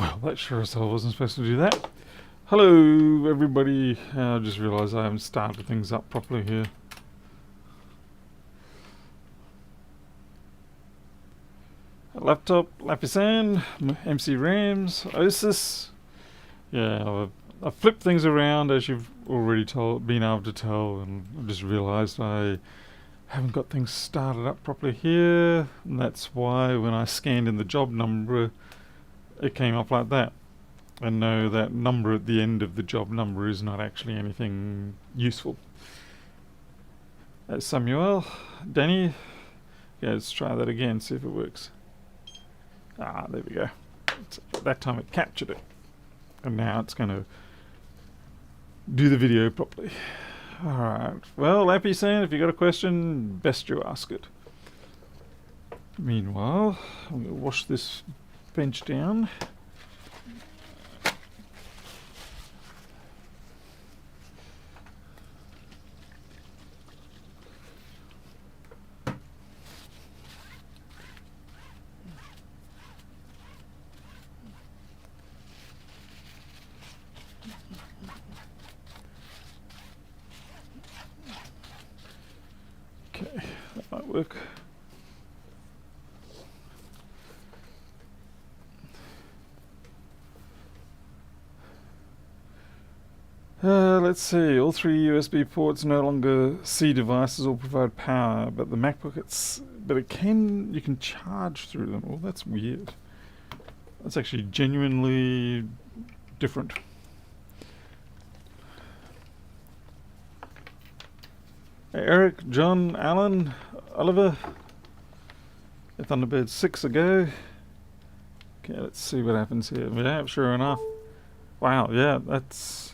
Well, that sure as hell wasn't supposed to do that. Hello, everybody. I just realised I haven't started things up properly here. Laptop, Lapisan, MC Rams, Osis. Yeah, I've flipped things around as you've already been able to tell, and I've just realised I haven't got things started up properly here, and that's why when I scanned in the job number, it came up like that. And no, that number at the end of the job number is not actually anything useful. That's Samuel, Danny. Yeah, let's try that again, see if it works. Ah, there we go. That time it captured it. And now it's going to do the video properly. Alright, well, Lappy-san, if you got a question, best you ask it. Meanwhile, I'm going to wash this bench down. Okay, that might work. Let's see, all three USB ports no longer C devices or provide power, but the Macbook you can charge through them. Oh, that's weird. That's actually genuinely different. Hey, Eric, John, Alan, Oliver. Thunderbird 6 ago. Okay, let's see what happens here. Yeah, sure enough. Wow, yeah, that's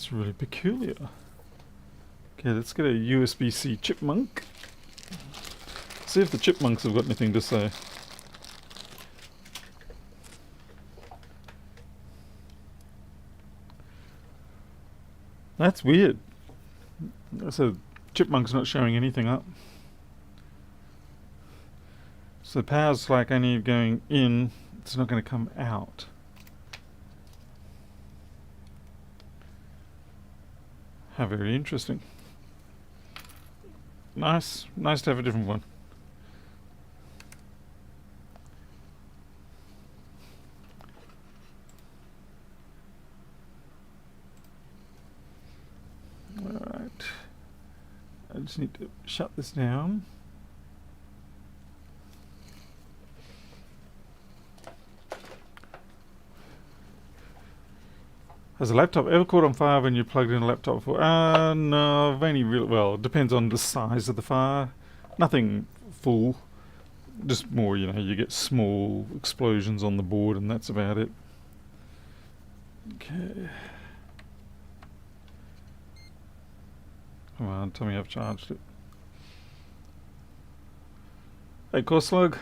really peculiar. Okay, let's get a USB-C chipmunk. See if the chipmunks have got anything to say. That's weird. So chipmunk's not showing anything up. So the power's like only going in, it's not going to come out. How very interesting. Nice to have a different one. Alright. I just need to shut this down. Has a laptop ever caught on fire when you plugged in a laptop for? No, I've only well, it depends on the size of the fire. Nothing full. Just more, you get small explosions on the board and that's about it. Okay. Come on, tell me I've charged it. Hey, Corslug.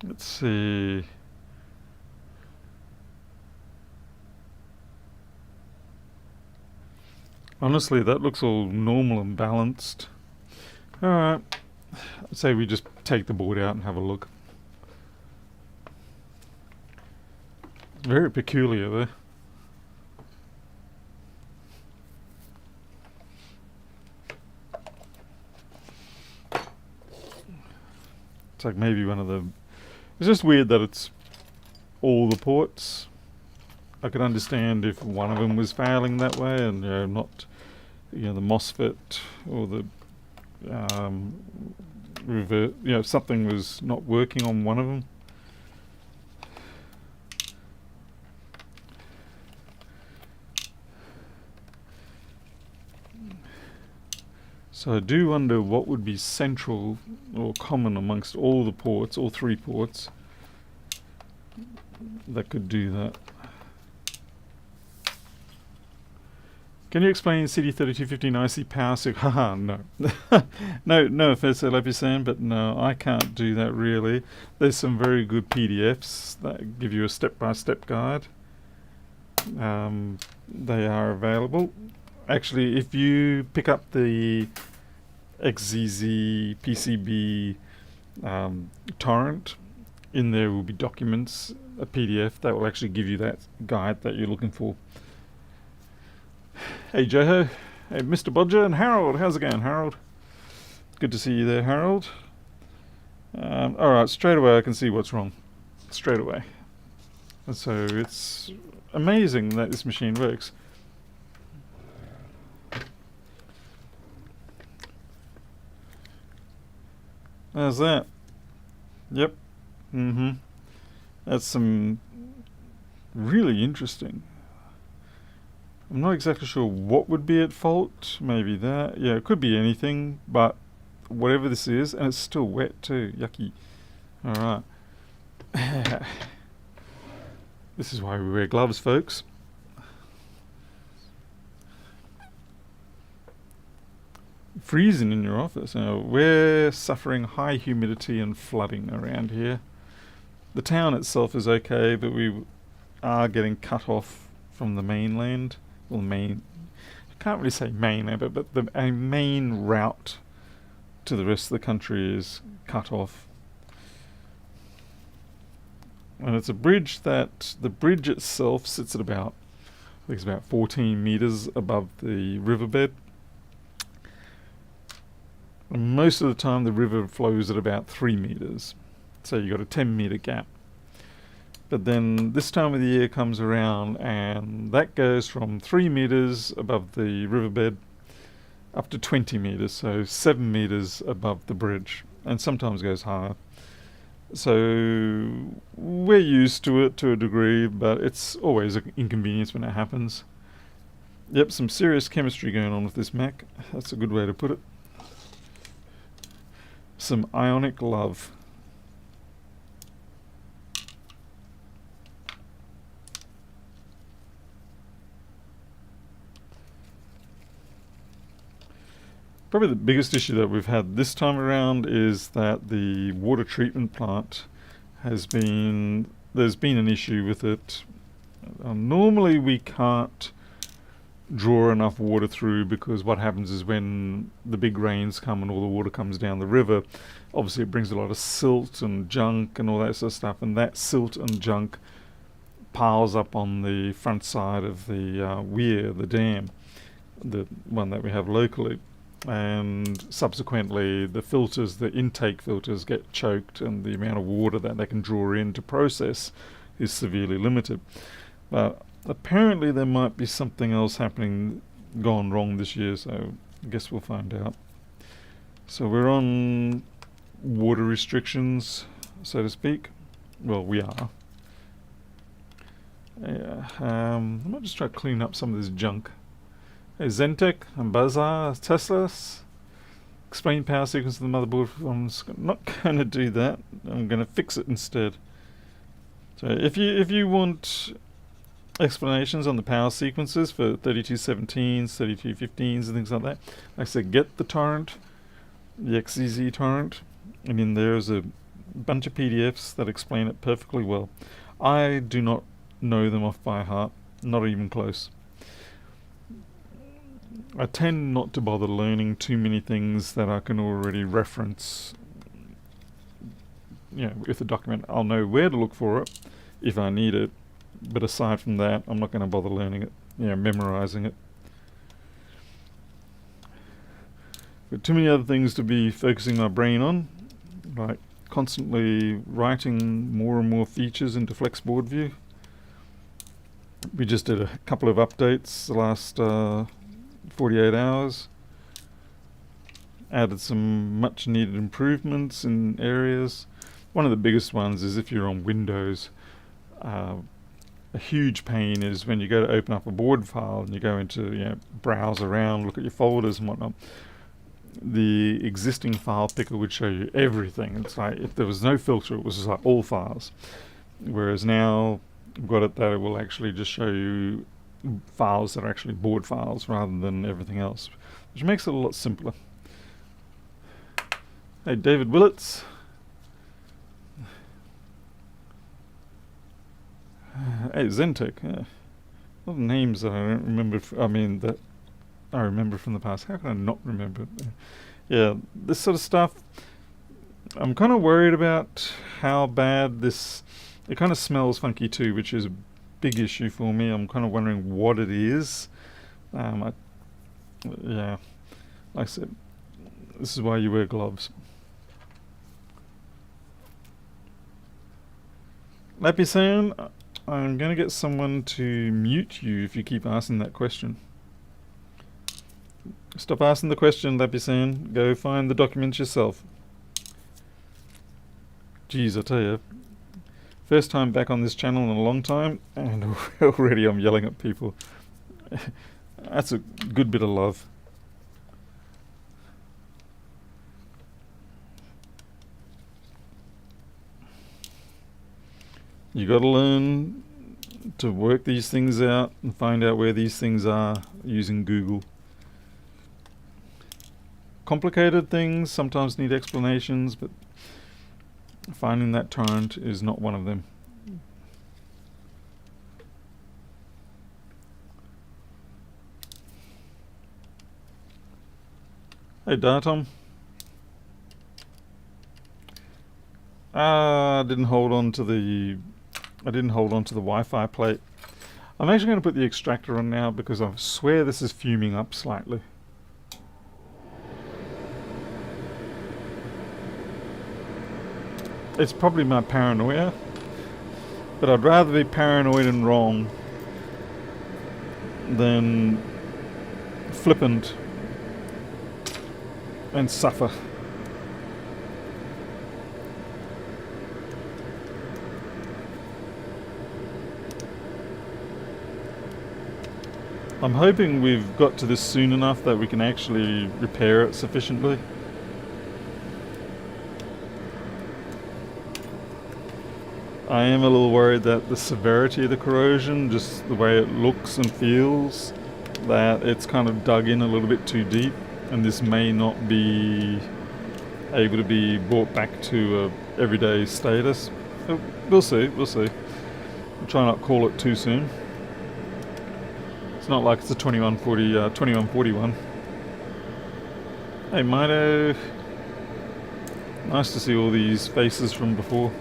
Let's see. Honestly, that looks all normal and balanced. Alright. I'd say we just take the board out and have a look. Very peculiar there. It's like maybe one of the... It's just weird that it's all the ports. I could understand if one of them was failing that way and not, the MOSFET or the revert, something was not working on one of them. So I do wonder what would be central or common amongst all the ports, all three ports, that could do that. Can you explain CD3250 IC power circuit? Haha, no. no offense, Lapisan, but no, I can't do that really. There's some very good PDFs that give you a step-by-step guide. They are available. Actually, if you pick up the XZZ, PCB, torrent. In there will be documents, a PDF that will actually give you that guide that you're looking for. Hey Joho, hey Mr. Bodger and Harold, how's it going, Harold? Good to see you there, Harold. Alright, straight away I can see what's wrong. Straight away. And so it's amazing that this machine works. How's that? Yep. That's some really interesting. I'm not exactly sure what would be at fault. Maybe that. Yeah, it could be anything, but whatever this is, and it's still wet too. Yucky. Alright. This is why we wear gloves, folks. Freezing in your office. Now, we're suffering high humidity and flooding around here. The town itself is okay, but we are getting cut off from the mainland. Well, I can't really say mainland, but a main route to the rest of the country is cut off. And it's a bridge that, the bridge itself sits at about, I think it's about 14 meters above the riverbed. And most of the time the river flows at about 3 meters. So you've got a 10-meter gap. But then this time of the year comes around and that goes from 3 meters above the riverbed up to 20 meters, so 7 meters above the bridge, and sometimes goes higher. So we're used to it to a degree, but it's always an inconvenience when it happens. Yep, some serious chemistry going on with this Mac. That's a good way to put it. Some ionic love. Probably the biggest issue that we've had this time around is that the water treatment plant there's been an issue with it. Normally we can't draw enough water through, because what happens is when the big rains come and all the water comes down the river, obviously it brings a lot of silt and junk and all that sort of stuff, and that silt and junk piles up on the front side of the weir, the dam, the one that we have locally. And subsequently the filters, the intake filters, get choked, and the amount of water that they can draw in to process is severely limited. But apparently there might be something else gone wrong this year, so I guess we'll find out. So we're on water restrictions, so to speak. Well, we are. Yeah, I might just try to clean up some of this junk. Hey, Zentech and Bazaar, Teslas. Explain power sequence of the motherboard. I'm not going to do that. I'm going to fix it instead. So if you want explanations on the power sequences for 3217s, 3215s and things like that, like I said, get the torrent, the XZZ torrent, and in there is a bunch of PDFs that explain it perfectly well. I do not know them off by heart, not even close. I tend not to bother learning too many things that I can already reference. With a document, I'll know where to look for it if I need it, but aside from that, I'm not going to bother learning it, memorizing it. Got too many other things to be focusing my brain on, like constantly writing more and more features into Flexboard View. We just did a couple of updates the last 48 hours. Added some much needed improvements in areas. One of the biggest ones is if you're on Windows. A huge pain is when you go to open up a board file and you go into browse around, look at your folders and whatnot. The existing file picker would show you everything. It's like if there was no filter, it was just like all files. Whereas now I've got it that it will actually just show you files that are actually board files rather than everything else, which makes it a lot simpler. Hey, David Willits. Hey, Zentech. A lot of names that I don't remember. That I remember from the past. How can I not remember it? Yeah, this sort of stuff, I'm kind of worried about how bad this... It kind of smells funky too, which is a big issue for me. I'm kind of wondering what it is. Yeah, like I said, this is why you wear gloves. Lapisan, I'm going to get someone to mute you if you keep asking that question. Stop asking the question, Lapisan. Go find the documents yourself. Jeez, I tell you. First time back on this channel in a long time, and already I'm yelling at people. That's a good bit of love. You got to learn to work these things out and find out where these things are using Google. Complicated things sometimes need explanations, but finding that torrent is not one of them. Hey Dartom. I didn't hold on to the Wi-Fi plate. I'm actually going to put the extractor on now because I swear this is fuming up slightly. It's probably my paranoia, but I'd rather be paranoid and wrong than flippant and suffer. I'm hoping we've got to this soon enough that we can actually repair it sufficiently. I am a little worried that the severity of the corrosion, just the way it looks and feels, that it's kind of dug in a little bit too deep, and this may not be able to be brought back to a everyday status. We'll see, we'll see. I'll try not to call it too soon. It's not like it's a 2141. Hey Mito. Nice to see all these faces from before.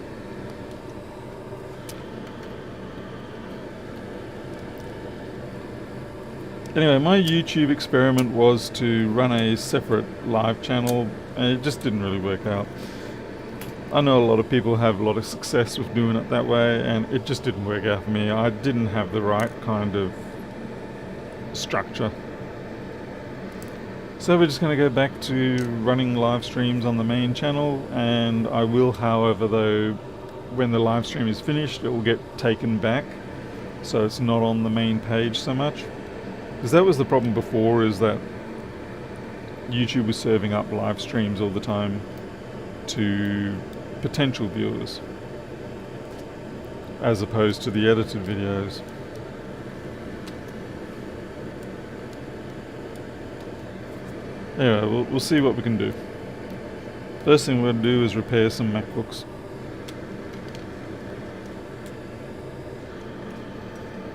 Anyway, my YouTube experiment was to run a separate live channel, and it just didn't really work out. I know a lot of people have a lot of success with doing it that way, and it just didn't work out for me. I didn't have the right kind of structure. So we're just going to go back to running live streams on the main channel, and I will, however, though, when the live stream is finished, it will get taken back, so it's not on the main page so much. Because that was the problem before, is that YouTube was serving up live streams all the time to potential viewers, as opposed to the edited videos. Anyway, we'll see what we can do. First thing we're going to do is repair some Macbooks.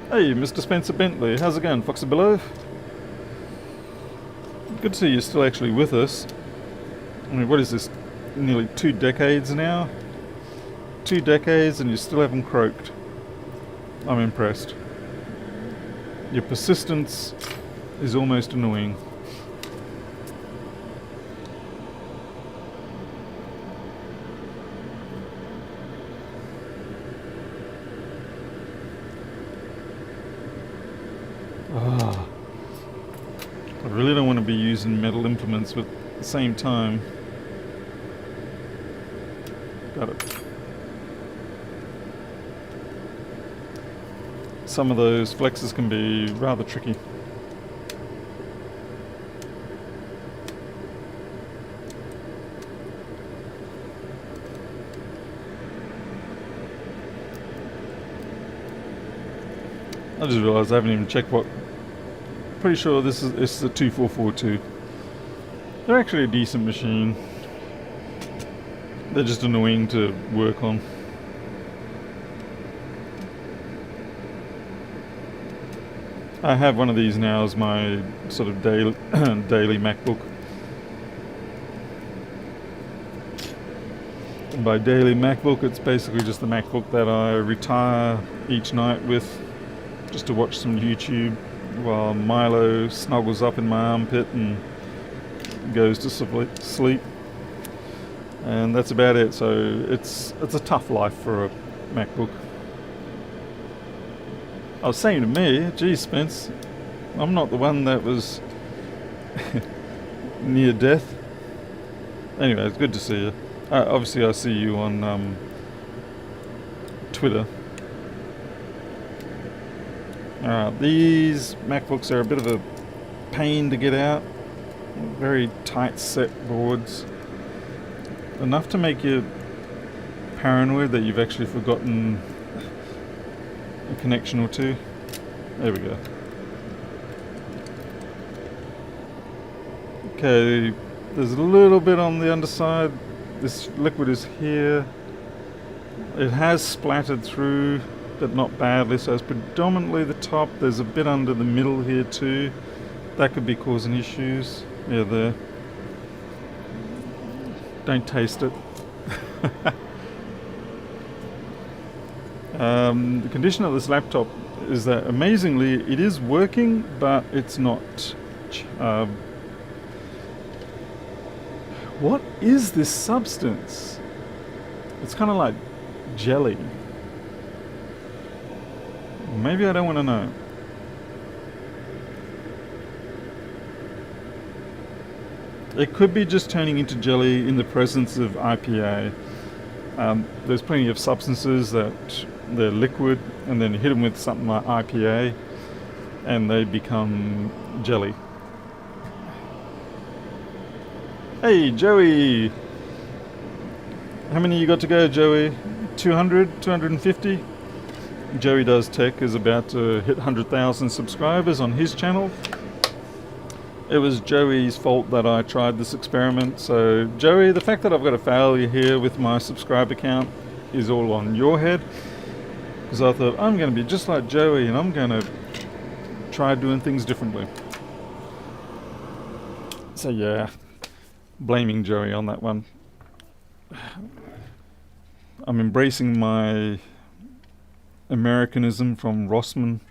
Hey, Mr. Spencer Bentley, how's it going, Foxy Below? Good to see you're still actually with us. I mean, what is this? Nearly 2 decades now? 2 decades and you still haven't croaked. I'm impressed. Your persistence is almost annoying. I really don't want to be using metal implements, but at the same time, got it. Some of those flexes can be rather tricky. I just realised I haven't even checked what. Pretty sure this is a 2442. They're actually a decent machine. They're just annoying to work on. I have one of these now as my sort of daily MacBook. by daily MacBook, it's basically just the MacBook that I retire each night with, just to watch some YouTube while Milo snuggles up in my armpit and goes to sleep. And that's about it. So it's a tough life for a MacBook. I was saying to me, geez, Spence, I'm not the one that was near death. Anyway, it's good to see you. Obviously, I see you on Twitter. These MacBooks are a bit of a pain to get out. Very tight set boards. Enough to make you paranoid that you've actually forgotten a connection or two. There we go. Okay, there's a little bit on the underside. This liquid is here. It has splattered through, but not badly, so it's predominantly the top. There's a bit under the middle here too. That could be causing issues. Yeah, there. Don't taste it. The condition of this laptop is that amazingly it is working, but it's not. What is this substance? It's kind of like jelly. Maybe I don't want to know. It could be just turning into jelly in the presence of IPA. There's plenty of substances that they're liquid, and then you hit them with something like IPA, and they become jelly. Hey, Joey! How many you got to go, Joey? 200? 250? Joey Does Tech is about to hit 100,000 subscribers on his channel. It was Joey's fault that I tried this experiment. So, Joey, the fact that I've got a failure here with my subscriber count is all on your head. Because I thought, I'm going to be just like Joey and I'm going to try doing things differently. So, yeah, blaming Joey on that one. I'm embracing my Americanism from Rossman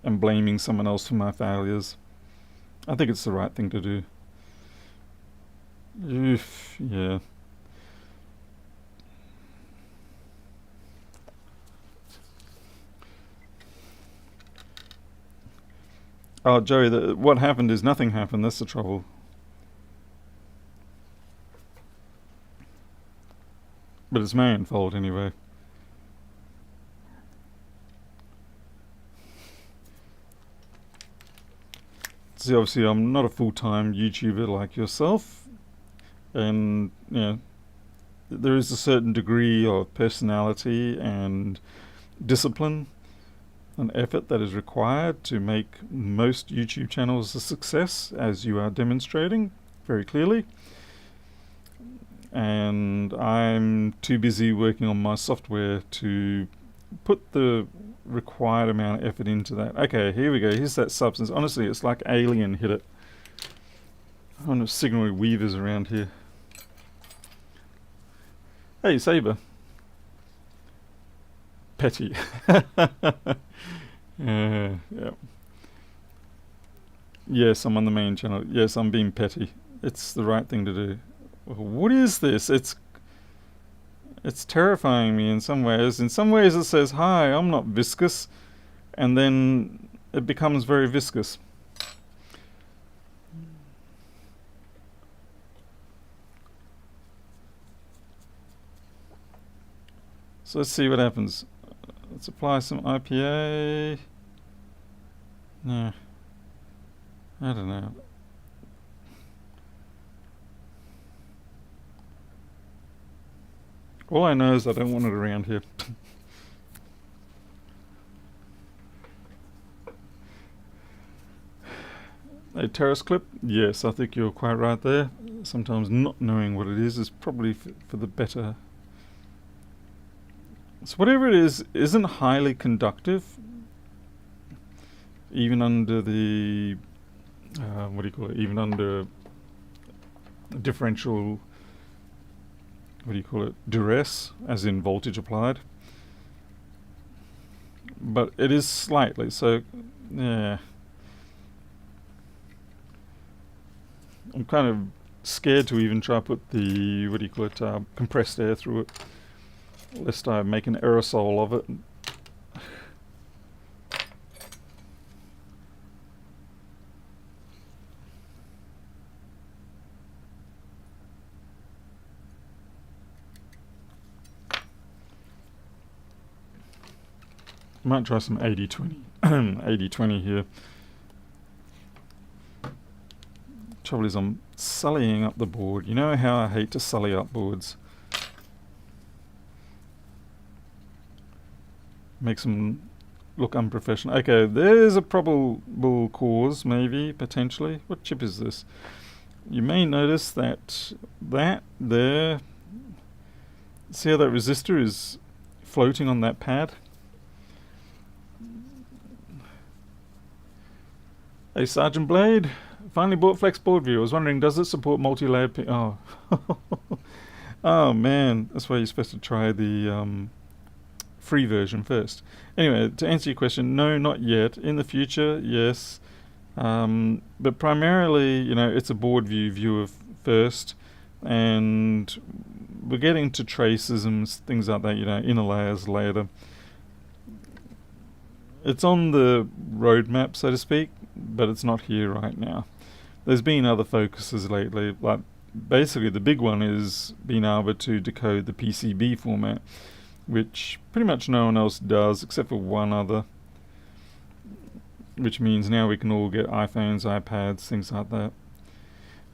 and blaming someone else for my failures. I think it's the right thing to do. Oof, yeah. Oh, Joey, what happened is nothing happened. That's the trouble. But it's my own fault anyway. See, obviously, I'm not a full-time YouTuber like yourself, and you know, there is a certain degree of personality and discipline and effort that is required to make most YouTube channels a success, as you are demonstrating very clearly. And I'm too busy working on my software to put the required amount of effort into that. Okay, here we go. Here's that substance. Honestly, it's like Alien hit it. I wonder if Signal Weaver's around here. Hey, Saber. Petty. Yeah. Yes, I'm on the main channel. Yes, I'm being petty. It's the right thing to do. What is this? It's terrifying me in some ways. In some ways it says, hi, I'm not viscous. And then it becomes very viscous. So let's see what happens. Let's apply some IPA. No. I don't know. All I know is I don't want it around here. A terrace clip? Yes, I think you're quite right there. Sometimes not knowing what it is probably for the better. So whatever it is isn't highly conductive, even under the, what do you call it, even under differential what do you call it, duress, as in voltage applied. But it is slightly, so yeah. I'm kind of scared to even try to put the, what do you call it, compressed air through it, lest I make an aerosol of it. Might try some 80-20 80-20 here. Trouble is I'm sullying up the board. You know how I hate to sully up boards. Makes them look unprofessional. Okay, there's a probable cause, maybe, potentially. What chip is this? You may notice that there, see how that resistor is floating on that pad? Hey, Sergeant Blade. Finally bought Flex Board View. I was wondering, does it support multi-layer oh. Oh man, that's why you're supposed to try the free version first. Anyway, to answer your question, no, not yet. In the future, yes. But primarily, you know, it's a board viewer first, and we're getting to traces and things like that, you know, inner layers later. It's on the roadmap, so to speak, but it's not here right now. There's been other focuses lately, like basically the big one is being able to decode the PCB format, which pretty much no one else does except for one other, which means now we can all get iPhones, iPads, things like that.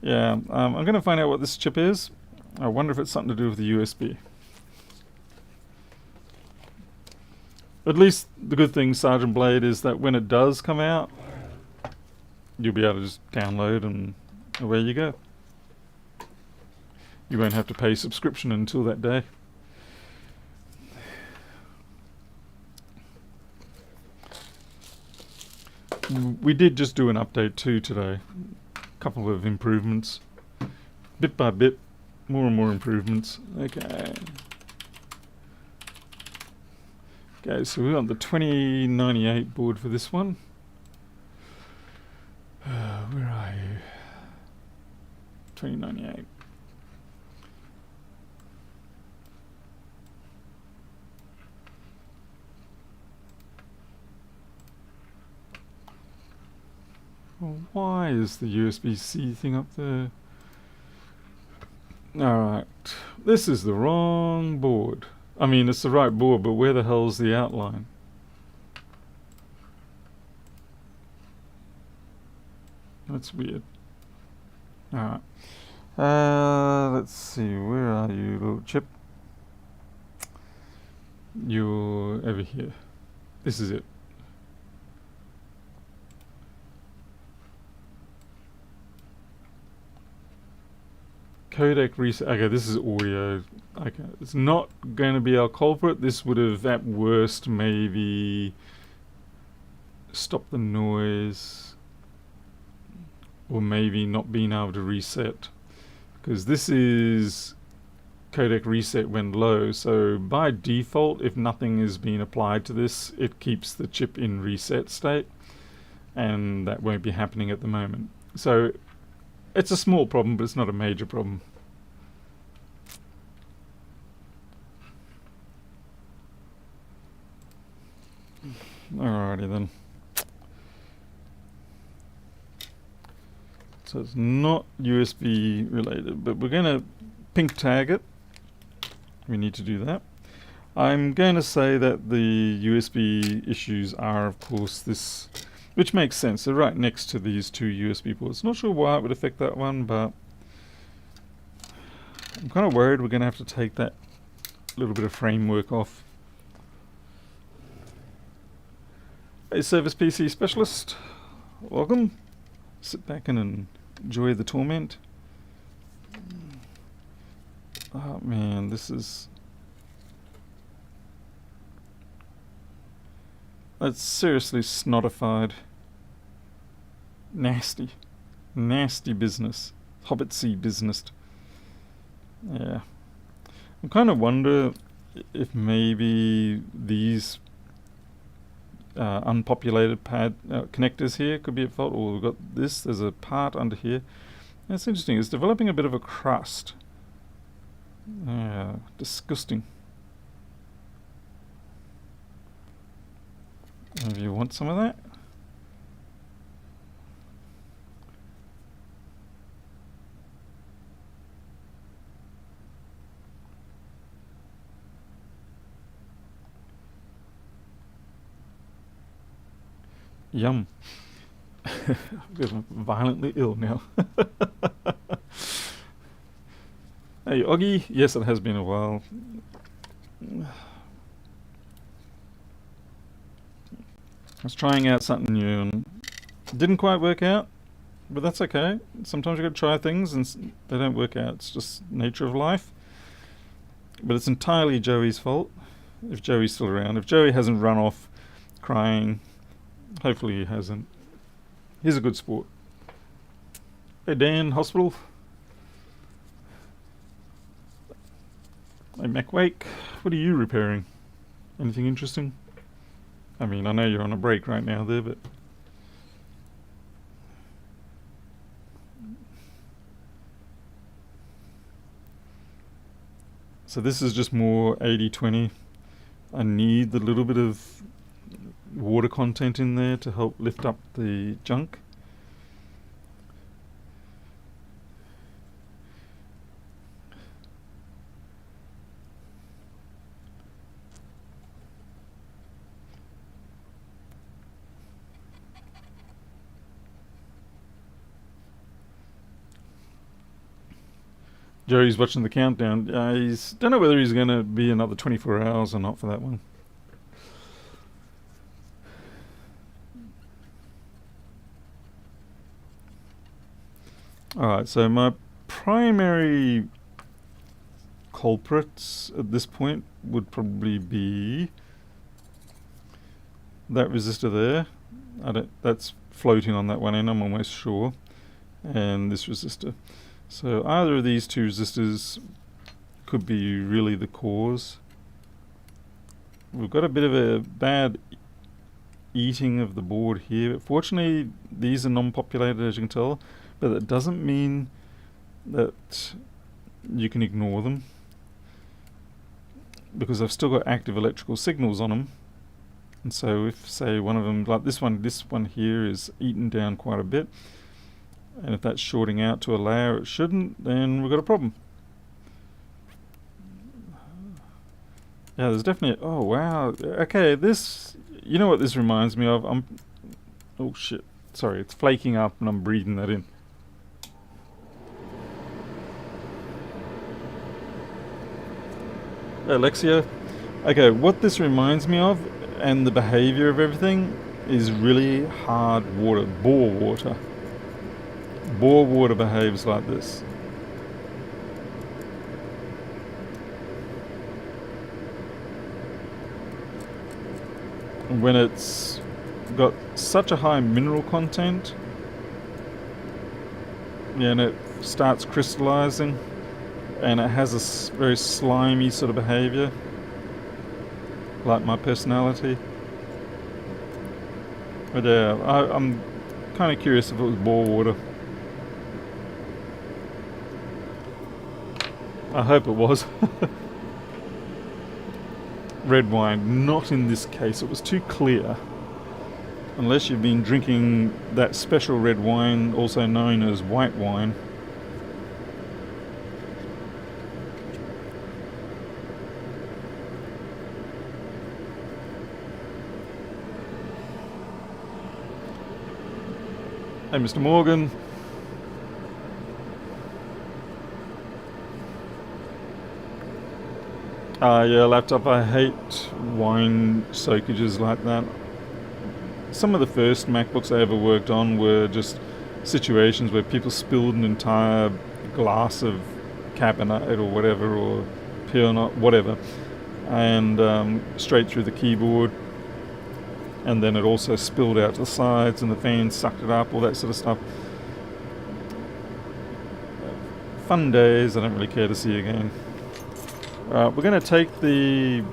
Yeah, I'm going to find out what this chip is. I wonder if it's something to do with the USB. At least the good thing, Sergeant Blade, is that when it does come out, you'll be able to just download and away you go. You won't have to pay subscription until that day. We did just do an update too today. A couple of improvements. Bit by bit, more and more improvements. Okay. Okay, so we're on the 2098 board for this one. Where are you? 2098. Well, why is the USB-C thing up there? Alright, this is the wrong board. I mean, it's the right board, but where the hell's the outline? That's weird. Alright. Let's see, where are you, little chip? You're over here. This is it. Codec reset. Okay, this is audio. Okay, it's not going to be our culprit. This would have, at worst, maybe stopped the noise, or maybe not being able to reset, because this is codec reset when low. So by default, if nothing is being applied to this, it keeps the chip in reset state, and that won't be happening at the moment. So it's a small problem, but it's not a major problem. Alrighty then. So it's not USB related, but we're going to pink tag it. We need to do that. I'm going to say that the USB issues are, of course, this, which makes sense. They're right next to these two USB ports. Not sure why it would affect that one, but I'm kind of worried we're going to have to take that little bit of framework off. Hey, Service PC Specialist. Welcome. Sit back and enjoy the torment. Oh man, this is... That's seriously snotified. Nasty. Nasty business. Hobbit Sea business. Yeah. I kind of wonder if maybe these unpopulated pad connectors here could be at fault. Or we've got this, there's a part under here. That's interesting, it's developing a bit of a crust. Disgusting. Maybe you want some of that? Yum. I'm violently ill now. Hey, Oggy. Yes, it has been a while. I was trying out something new and it didn't quite work out, but that's okay. Sometimes you got to try things and they don't work out. It's just nature of life. But it's entirely Joey's fault, if Joey's still around. If Joey hasn't run off crying, hopefully he hasn't. He's a good sport. Hey Dan, hospital. Hey Macwake, what are you repairing? Anything interesting? I mean, I know you're on a break right now there, but... So this is just more 80-20. I need the little bit of water content in there to help lift up the junk. Jerry's watching the countdown. He's don't know whether he's going to be another 24 hours or not for that one. Alright, so my primary culprits at this point would probably be that resistor there. That's floating on that one end, I'm almost sure. And this resistor. So either of these two resistors could be really the cause. We've got a bit of a bad eating of the board here. Fortunately, these are non-populated, as you can tell, but that doesn't mean that you can ignore them, because I've still got active electrical signals on them. And so if, say, one of them, like this one here is eaten down quite a bit, and if that's shorting out to a layer it shouldn't, then we've got a problem. Yeah, there's definitely... Oh, wow. Okay, this... You know what this reminds me of? Oh, shit. Sorry, it's flaking up and I'm breathing that in. Alexia. Okay, what this reminds me of, and the behavior of everything, is really hard water. Bore water. Bore water behaves like this. When it's got such a high mineral content, yeah, and it starts crystallizing, and it has a very slimy sort of behavior, like my personality. But yeah, I'm kind of curious if it was bore water. I hope it was. Red wine, not in this case. It was too clear. Unless you've been drinking that special red wine, also known as white wine. Hey, Mr. Morgan. Yeah, laptop, I hate wine soakages like that. Some of the first Macbooks I ever worked on were just situations where people spilled an entire glass of Cabernet or whatever, or Pinot, whatever, and straight through the keyboard. And then it also spilled out to the sides and the fan sucked it up, all that sort of stuff. Fun days I don't really care to see again. We're going to take the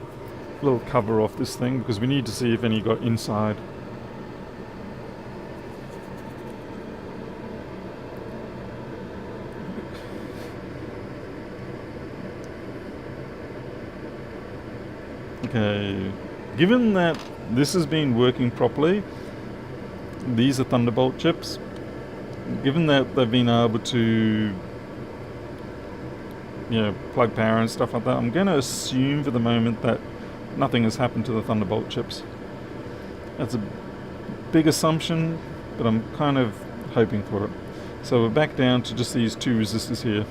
little cover off this thing because we need to see if any got inside. Okay, given that this has been working properly, these are Thunderbolt chips. Given that they've been able to, plug power and stuff like that, I'm going to assume for the moment that nothing has happened to the Thunderbolt chips. That's a big assumption, but I'm kind of hoping for it. So we're back down to just these two resistors here.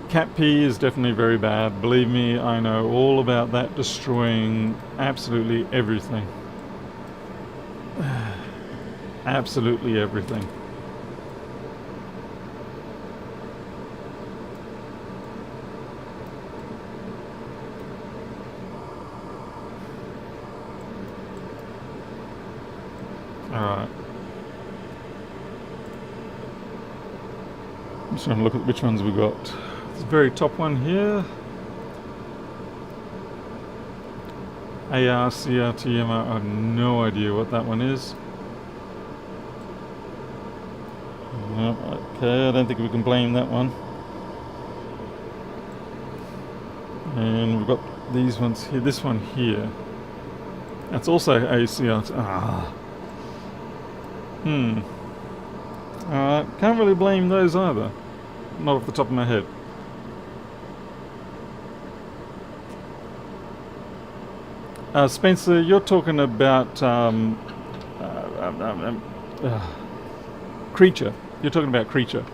Cat P is definitely very bad. Believe me, I know all about that destroying absolutely everything. Absolutely everything. Alright. I'm just going to look at which ones we got. This very top one here. ARCRTM, I have no idea what that one is. Okay, I don't think we can blame that one. And we've got these ones here, this one here. That's also ACRT. Alright, can't really blame those either. Not off the top of my head. Spencer, you're talking about Creature. You're talking about Creature.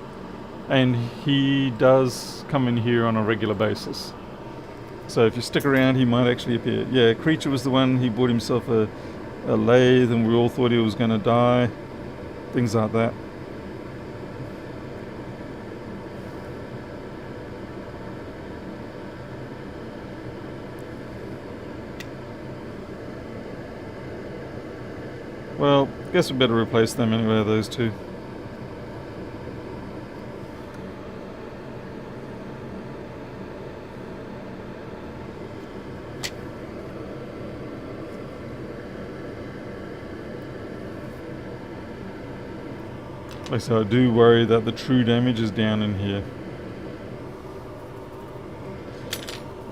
And he does come in here on a regular basis. So if you stick around, he might actually appear. Yeah, Creature was the one, he bought himself a lathe and we all thought he was going to die. Things like that. Well, I guess we better replace them anyway, those two. Like I said, I do worry that the true damage is down in here.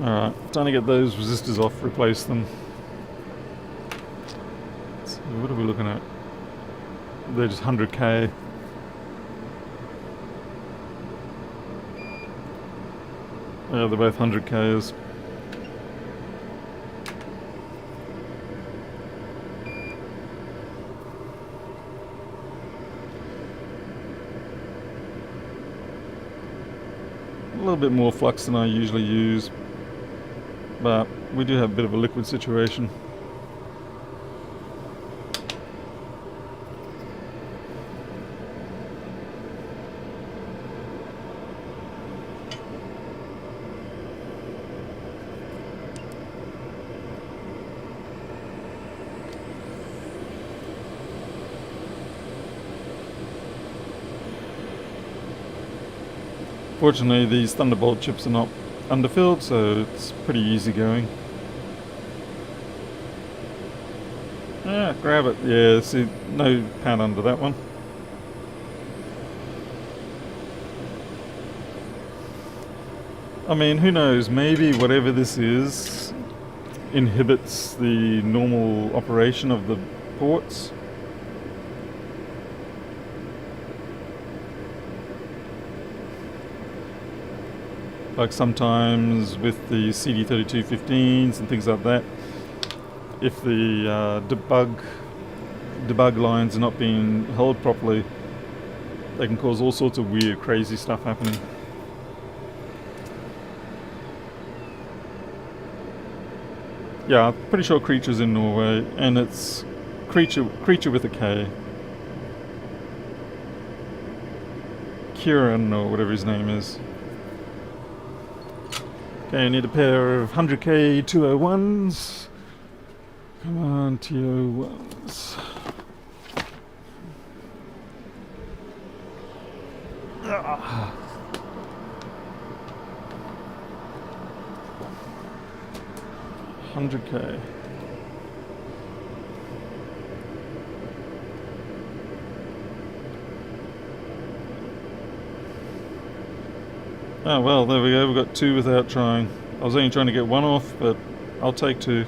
Alright, time to get those resistors off, replace them. What are we looking at? They're just 100k. Yeah, they're both 100k's. A little bit more flux than I usually use, but we do have a bit of a liquid situation. Fortunately, these Thunderbolt chips are not underfilled, so it's pretty easy going. Yeah, grab it. Yeah, see, no pad under that one. I mean, who knows, maybe whatever this is inhibits the normal operation of the ports. Like sometimes with the CD3215s and things like that, if the debug lines are not being held properly, they can cause all sorts of weird, crazy stuff happening. Yeah, I'm pretty sure Creature's in Norway, and it's Creature with a K. Kieran, or whatever his name is. Okay, I need a pair of 100k 201s. Come on, 201s. $100K. Oh well, there we go, we got 2 without trying. I was only trying to get 1 off, but I'll take 2.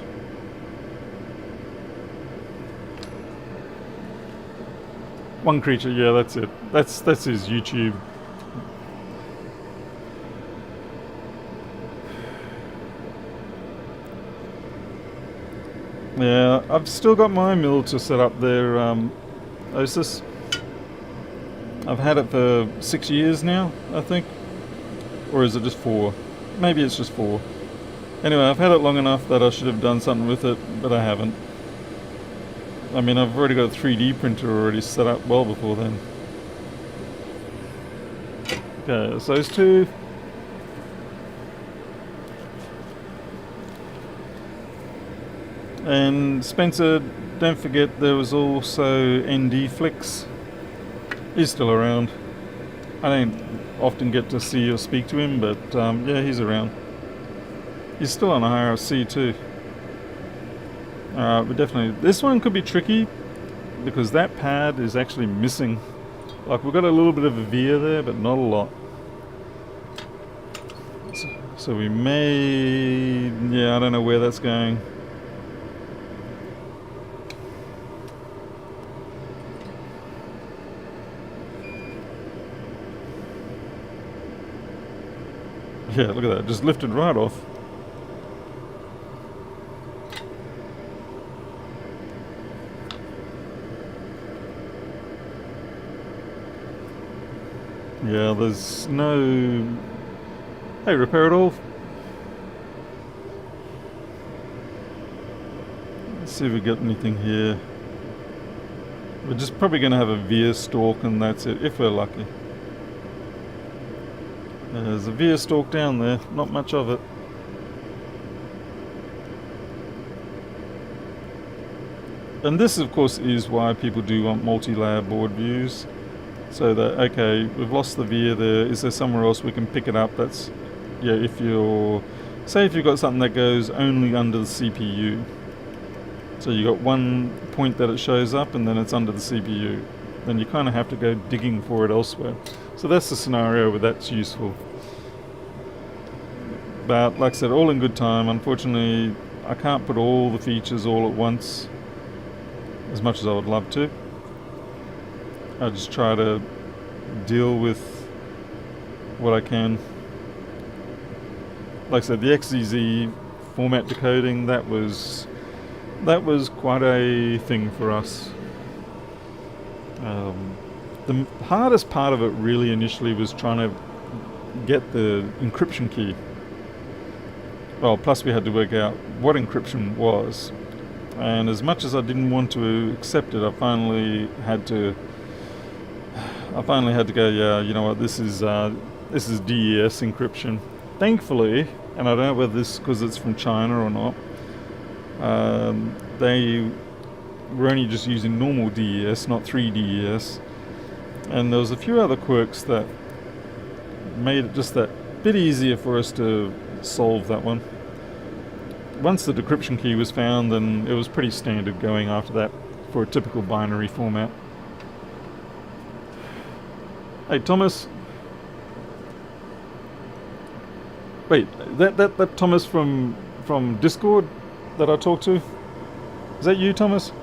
One creature, yeah, that's it. That's his YouTube. Yeah, I've still got my mill to set up there, Osis. I've had it for 6 years now, I think. Or is it just 4? Maybe it's just 4. Anyway, I've had it long enough that I should have done something with it, but I haven't. I mean, I've already got a 3D printer already set up well before then. Okay, so those 2. And Spencer, don't forget there was also ND Flicks. He's still around. I don't often get to see or speak to him, but yeah, he's around. He's still on IRC too. But definitely, this one could be tricky because that pad is actually missing. Like, we've got a little bit of a veer there, but not a lot. So we may, yeah, I don't know where that's going. Yeah, look at that, just lifted right off. Yeah, there's no... Hey, repair it all. Let's see if we get anything here. We're just probably going to have a veer stalk and that's it, if we're lucky. There's a veer stalk down there, not much of it. And this, of course, is why people do want multi-layer board views. So that, okay, we've lost the veer there, is there somewhere else we can pick it up? That's, yeah, if you're, say if you've got something that goes only under the CPU. So you got one point that it shows up and then it's under the CPU. Then you kind of have to go digging for it elsewhere. So that's the scenario where that's useful. But like I said, all in good time. Unfortunately, I can't put all the features all at once, as much as I would love to. I just try to deal with what I can. Like I said, the XZZ format decoding, that was quite a thing for us. The hardest part of it really initially was trying to get the encryption key. Well, plus we had to work out what encryption was. And as much as I didn't want to accept it, I finally had to go, yeah, you know what, this is DES encryption. Thankfully, and I don't know whether this is because it's from China or not, they were only just using normal DES, not 3DES. And there was a few other quirks that made it just that bit easier for us to solve that one. Once the decryption key was found, then it was pretty standard going after that for a typical binary format. Hey Thomas. Wait, that Thomas from Discord that I talked to? Is that you, Thomas?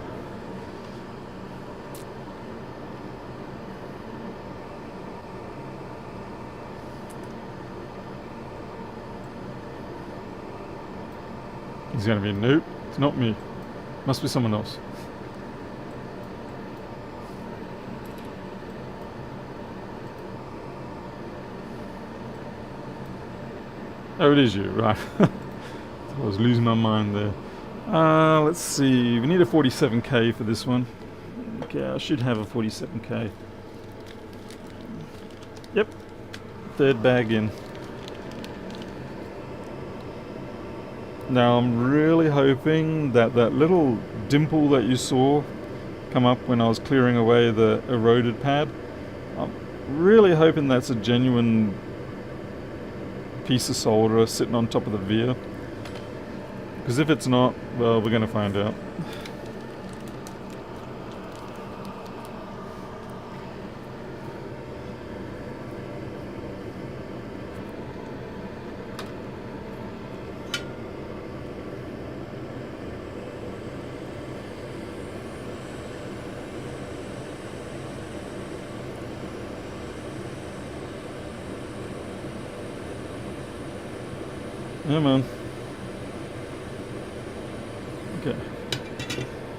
He's gonna be, nope, it's not me. Must be someone else. Oh, it is you, right. I was losing my mind there. Let's see, we need a 47k for this one. Okay, I should have a 47k. Yep, third bag in. Now I'm really hoping that that little dimple that you saw come up when I was clearing away the eroded pad, Really hoping that's a genuine piece of solder sitting on top of the veer. Because if it's not, well, we're going to find out. Yeah, man. Okay.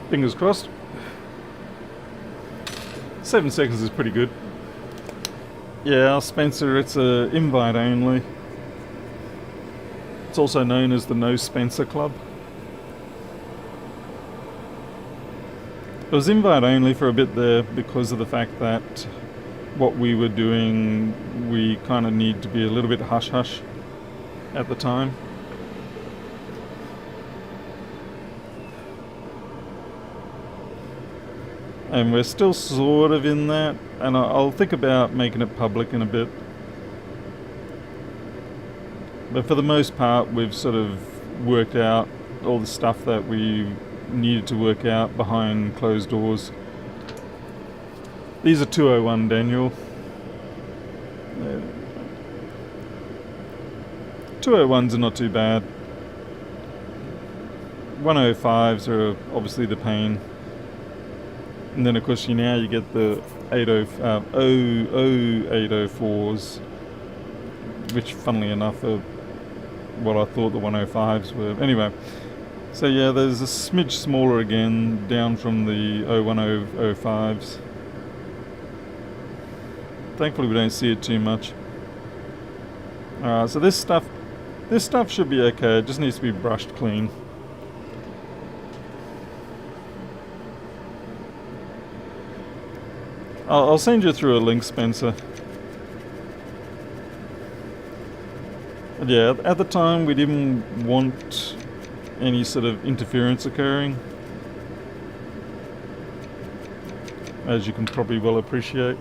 Fingers crossed. 7 seconds is pretty good. Yeah, Spencer, it's a invite only. It's also known as the No Spencer Club. It was invite only for a bit there because of the fact that what we were doing, we kind of need to be a little bit hush-hush at the time. And we're still sort of in that, and I'll think about making it public in a bit. But for the most part, we've sort of worked out all the stuff that we needed to work out behind closed doors. These are 201, Daniel. 201s are not too bad. 105s are obviously the pain. And then of course you get the 804s, which funnily enough are what I thought the 105s were. Anyway, so yeah, there's a smidge smaller again, down from the 01005s. Thankfully we don't see it too much. Alright, so this stuff should be okay, it just needs to be brushed clean. I'll send you through a link, Spencer. But yeah, at the time we didn't want any sort of interference occurring, as you can probably well appreciate.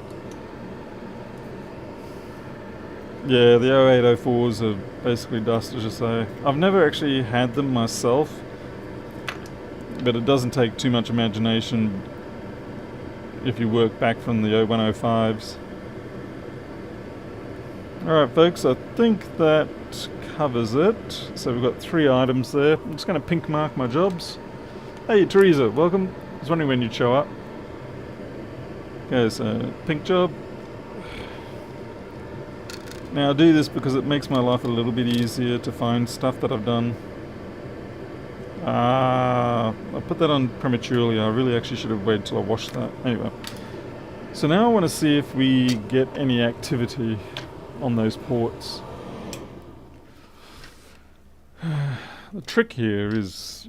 Yeah, the 0804s are basically dust, as you say. I've never actually had them myself, but it doesn't take too much imagination if you work back from the 0105s. Alright folks, I think that covers it. So we've got 3 items there. I'm just going to pink mark my jobs. Hey Teresa, welcome. I was wondering when you'd show up. Okay, so pink job. Now I do this because it makes my life a little bit easier to find stuff that I've done. I put that on prematurely. I really actually should have waited till I washed that. Anyway. So now I want to see if we get any activity on those ports. The trick here is...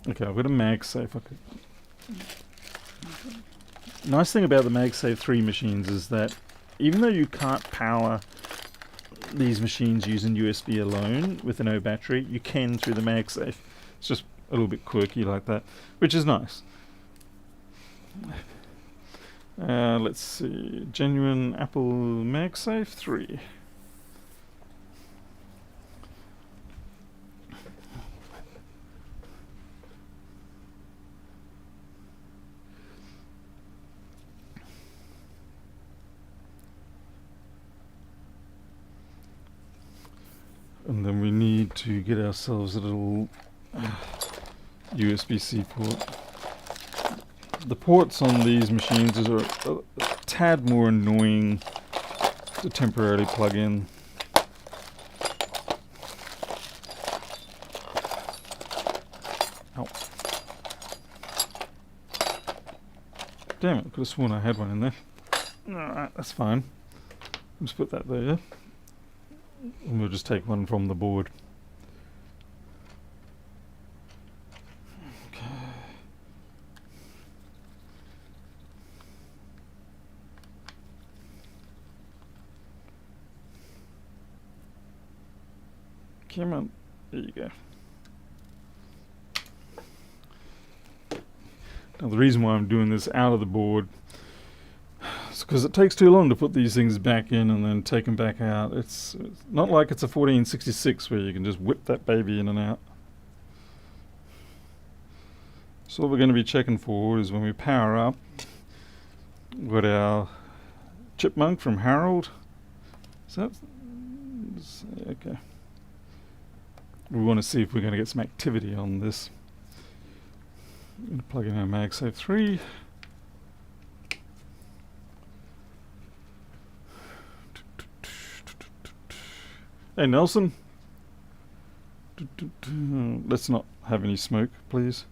Okay, I've got a MagSafe. Nice thing about the MagSafe 3 machines is that even though you can't power these machines using USB alone with no battery, you can through the MagSafe. It's just a little bit quirky like that, which is nice. Let's see, genuine Apple MagSafe 3. And then we need to get ourselves a little USB-C port. The ports on these machines are a tad more annoying to temporarily plug in. Ow. Damn it, I could have sworn I had one in there. Alright, that's fine. Just put that there. And we'll just take one from the board. Okay. Come on. There you go. Now the reason why I'm doing this out of the board is because it takes too long to put these things back in and then take them back out. It's not like it's a 1466 where you can just whip that baby in and out. So what we're going to be checking for is when we power up, we've got our chipmunk from Harold. So that's okay. We want to see if we're going to get some activity on this. I'm going to plug in our MagSafe 3. Hey Nelson, let's not have any smoke, please.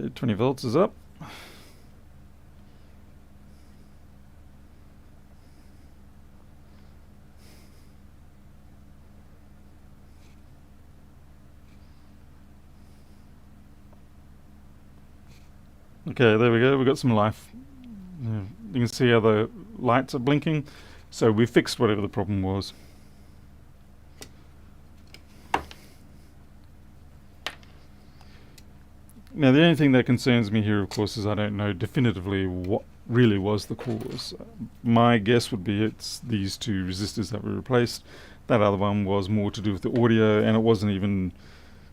Okay, 20 volts is up. Okay, there we go, we've got some life. You can see how the lights are blinking. So we fixed whatever the problem was. Now the only thing that concerns me here, of course, is I don't know definitively what really was the cause. My guess would be it's these two resistors that were replaced. That other one was more to do with the audio, and it wasn't even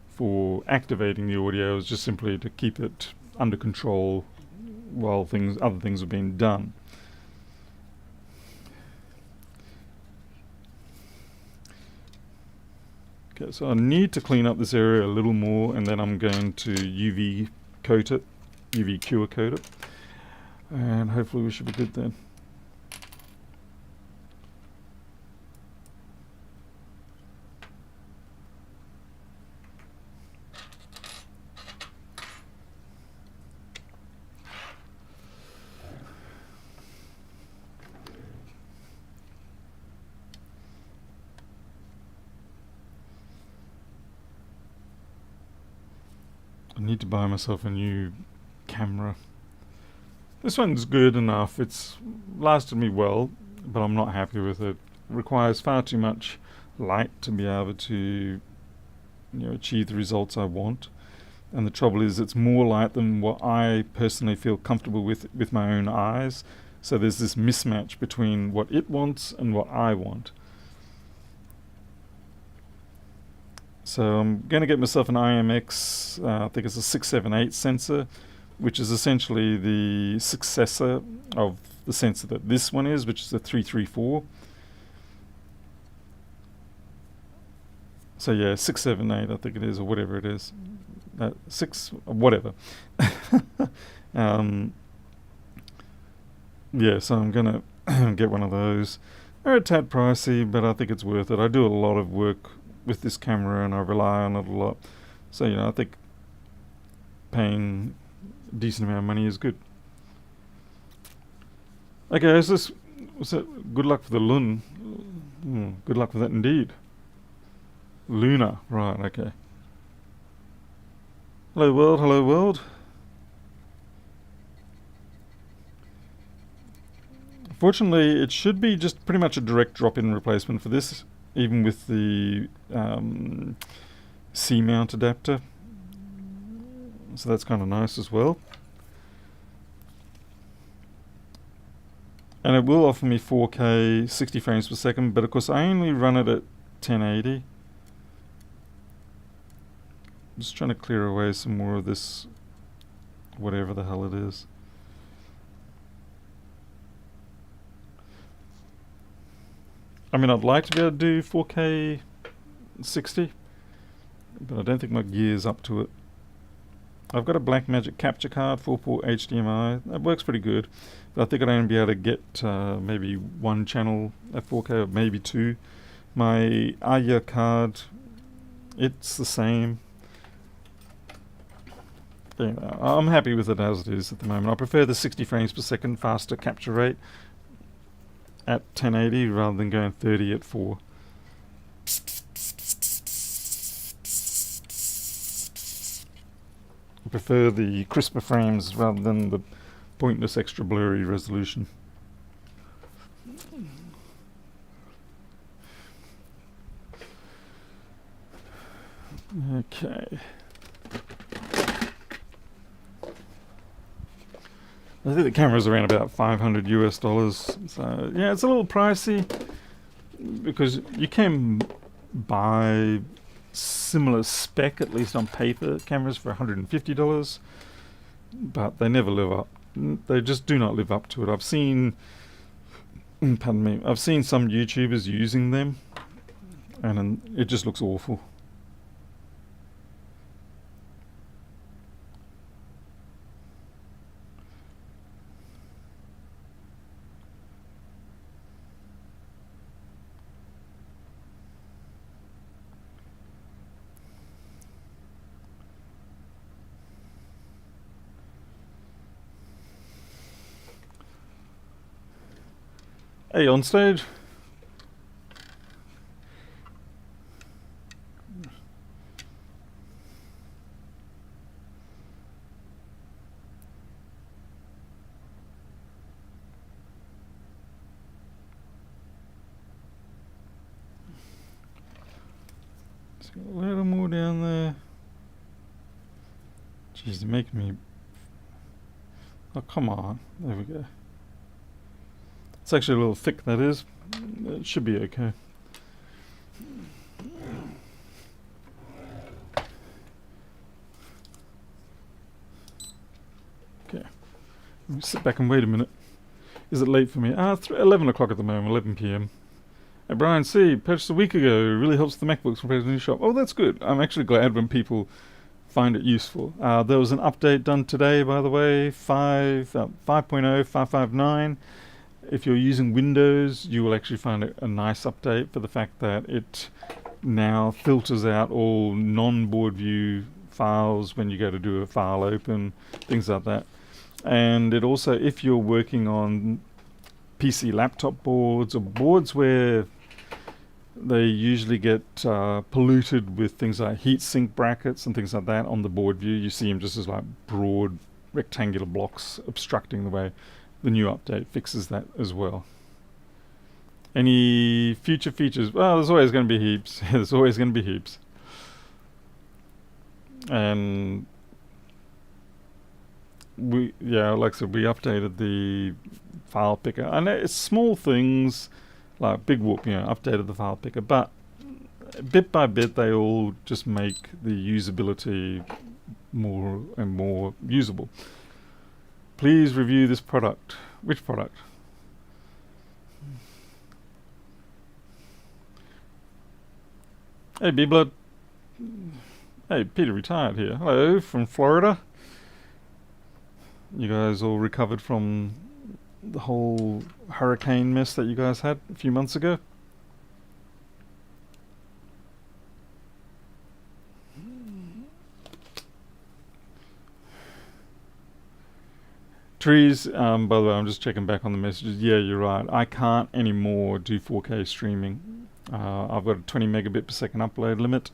for activating the audio. It was just simply to keep it under control while other things were being done. Okay, so I need to clean up this area a little more, and then I'm going to UV coat it, UV cure coat it, and hopefully we should be good then. I need to buy myself a new camera. This one's good enough. It's lasted me well, but I'm not happy with it. It requires far too much light to be able to, achieve the results I want. And the trouble is, it's more light than what I personally feel comfortable with my own eyes. So there's this mismatch between what it wants and what I want. So I'm going to get myself an IMX, I think it's a 678 sensor, which is essentially the successor of the sensor that this one is, which is a 334. So yeah, 678 I think it is, or whatever it is. 6, whatever. Yeah, so I'm going to get one of those. They're a tad pricey, but I think it's worth it. I do a lot of work with this camera and I rely on it a lot. So, I think paying a decent amount of money is good. Okay, what's that? Good luck for the Lun. Good luck with that indeed. Luna, right, okay. Hello world, hello world. Fortunately, it should be just pretty much a direct drop-in replacement for this, even with the C-mount adapter. So that's kind of nice as well. And it will offer me 4K 60 frames per second, but of course I only run it at 1080. I'm just trying to clear away some more of this, whatever the hell it is. I mean, I'd like to be able to do 4K 60, but I don't think my gear's up to it. I've got a Blackmagic capture card, 4-port HDMI. That works pretty good, but I think I'd only be able to get maybe one channel at 4K, or maybe two. My AYA card, it's the same. I'm happy with it as it is at the moment. I prefer the 60 frames per second faster capture rate at 1080 rather than going 30 at 4. I prefer the crisper frames rather than the pointless extra blurry resolution. Okay. I think the camera's around about $500 US. So yeah, it's a little pricey because you can buy similar spec, at least on paper, cameras for $150, but they never live up. They just do not live up to it. I've seen, pardon me, I've seen some YouTubers using them, and it just looks awful. Hey, on stage. Just got a little more down there. Jeez, they're making me... Oh, come on. There we go. It's actually a little thick, that is. It should be okay. Okay. Let me sit back and wait a minute. Is it late for me? 11 o'clock at the moment, 11 p.m. Hey, Brian C. purchased a week ago. Really helps the Macbooks from the new shop. Oh, that's good. I'm actually glad when people find it useful. There was an update done today, by the way. 5.0, 559. If you're using Windows, you will actually find a nice update for the fact that it now filters out all non-board view files when you go to do a file open, things like that. And it also, if you're working on PC laptop boards or boards where they usually get polluted with things like heatsink brackets and things like that on the board view, you see them just as like broad rectangular blocks obstructing the way. The new update fixes that as well. Any future features? Well, there's always going to be heaps. There's always going to be heaps. And like I said, we updated the file picker. And it's small things like Big Whoop, updated the file picker, but bit by bit they all just make the usability more and more usable. Please review this product. Which product? Hey, B-Blood. Hey, Peter retired here. Hello, from Florida. You guys all recovered from the whole hurricane mess that you guys had a few months ago? Trees, by the way, I'm just checking back on the messages. Yeah, you're right. I can't anymore do 4K streaming. I've got a 20 megabit per second upload limit.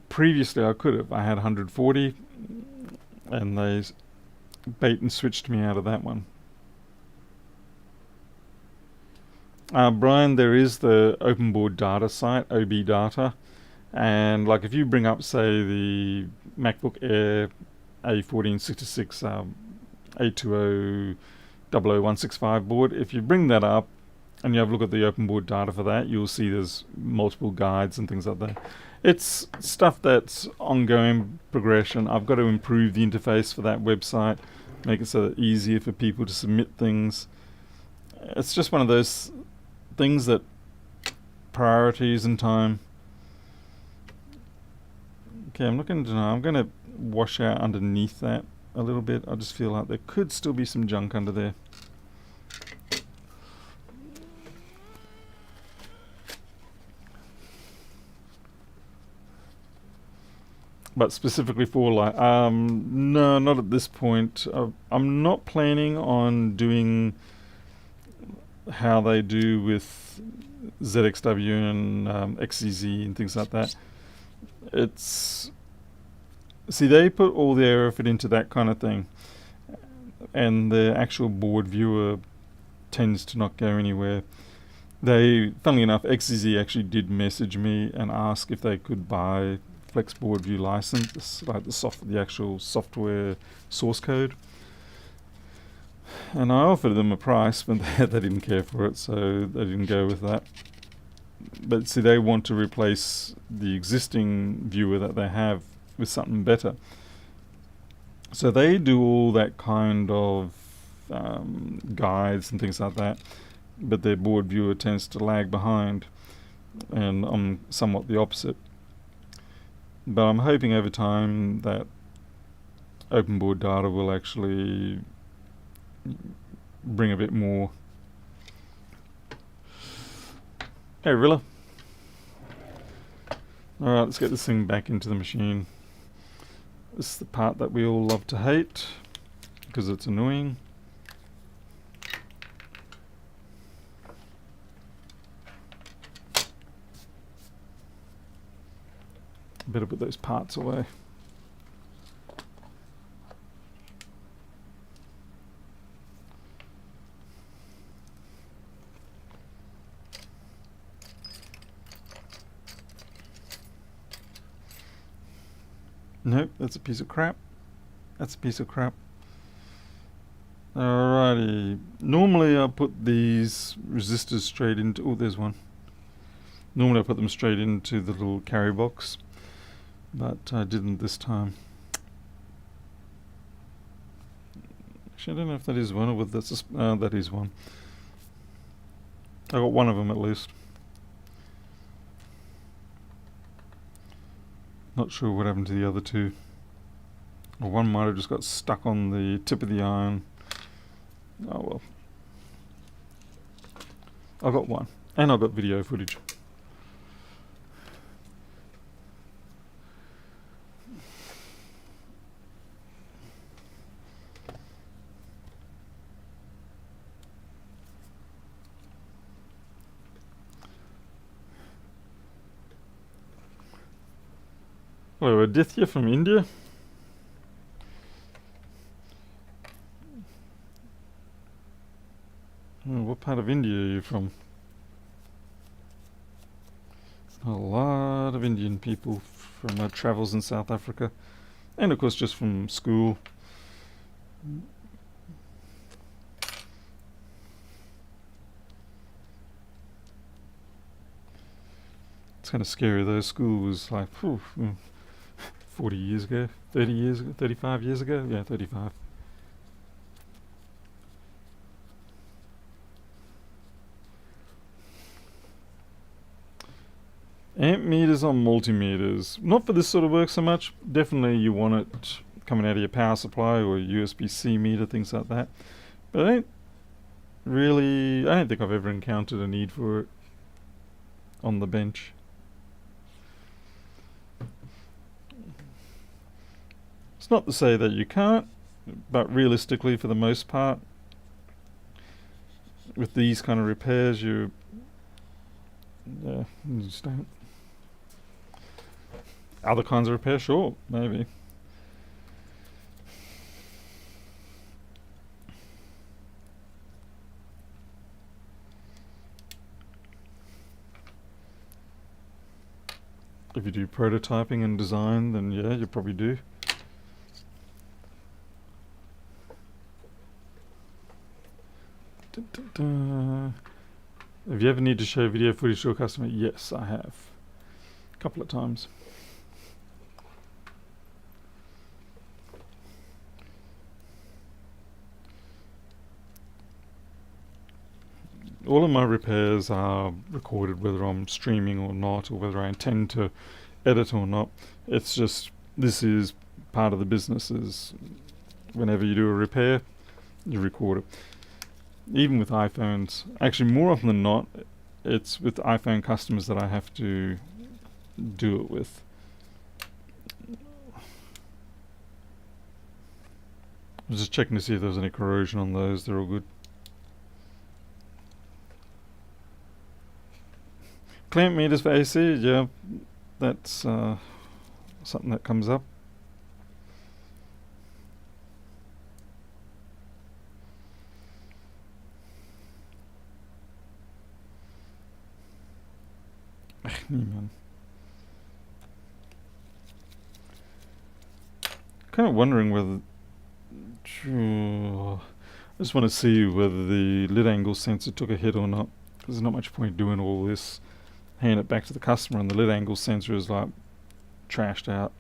Previously, I could have. I had 140, and they bait and switched me out of that one. Brian, there is the open board data site, OB Data, and like if you bring up, say, the MacBook Air A1466 A2000165 board, if you bring that up and you have a look at the open board data for that, you'll see there's multiple guides and things like that. It's stuff that's ongoing progression. I've got to improve the interface for that website, make it so that easier for people to submit things. It's just one of those things that priorities and time. Okay, I'm looking to know. I'm going to wash out underneath that a little bit. I just feel like there could still be some junk under there. But specifically for like, no, not at this point. I'm not planning on doing how they do with ZXW and XCZ and things like that. See, they put all their effort into that kind of thing, and the actual board viewer tends to not go anywhere. Funnily enough, XCZ actually did message me and ask if they could buy Flex Board View license, like the actual software source code. And I offered them a price, but they didn't care for it, so they didn't go with that. But see, they want to replace the existing viewer that they have with something better. So they do all that kind of guides and things like that, but their board viewer tends to lag behind, and I'm somewhat the opposite. But I'm hoping over time that open board data will actually bring a bit more. Hey Rilla. Alright, let's get this thing back into the machine. This is the part that we all love to hate because it's annoying. Better put those parts away. Nope, that's a piece of crap. That's a piece of crap. Alrighty. Normally I put these resistors straight into... Oh, there's one. Normally I put them straight into the little carry box, but I didn't this time. Actually, I don't know if that is one or whether that's that is one. I got one of them at least. Not sure what happened to the other two. Or one might have just got stuck on the tip of the iron. Oh well. I got one. And I got video footage. Hello, Aditya from India. Oh, what part of India are you from? A lot of Indian people from my travels in South Africa. And of course just from school. It's kind of scary though. School was like 40 years ago, 30 years ago, 35 years ago? Yeah, 35. Amp meters on multimeters. Not for this sort of work so much. Definitely you want it coming out of your power supply or USB-C meter, things like that. But I don't think I've ever encountered a need for it on the bench. It's not to say that you can't, but realistically for the most part, with these kind of repairs, you just don't. Other kinds of repair, sure, maybe. If you do prototyping and design, then yeah, you probably do. Have you ever need to show video footage to a customer? Yes, I have. A couple of times. All of my repairs are recorded whether I'm streaming or not, or whether I intend to edit or not. It's just, this is part of the business, is whenever you do a repair, you record it. Even with iPhones, actually more often than not, it's with iPhone customers that I have to do it with. I was just checking to see if there was any corrosion on those. They're all good. Clamp meters for AC, yeah, that's something that comes up. Man. Kind of wondering whether I just want to see whether the lid angle sensor took a hit or not. There's not much point doing all this, hand it back to the customer, and the lid angle sensor is like trashed out.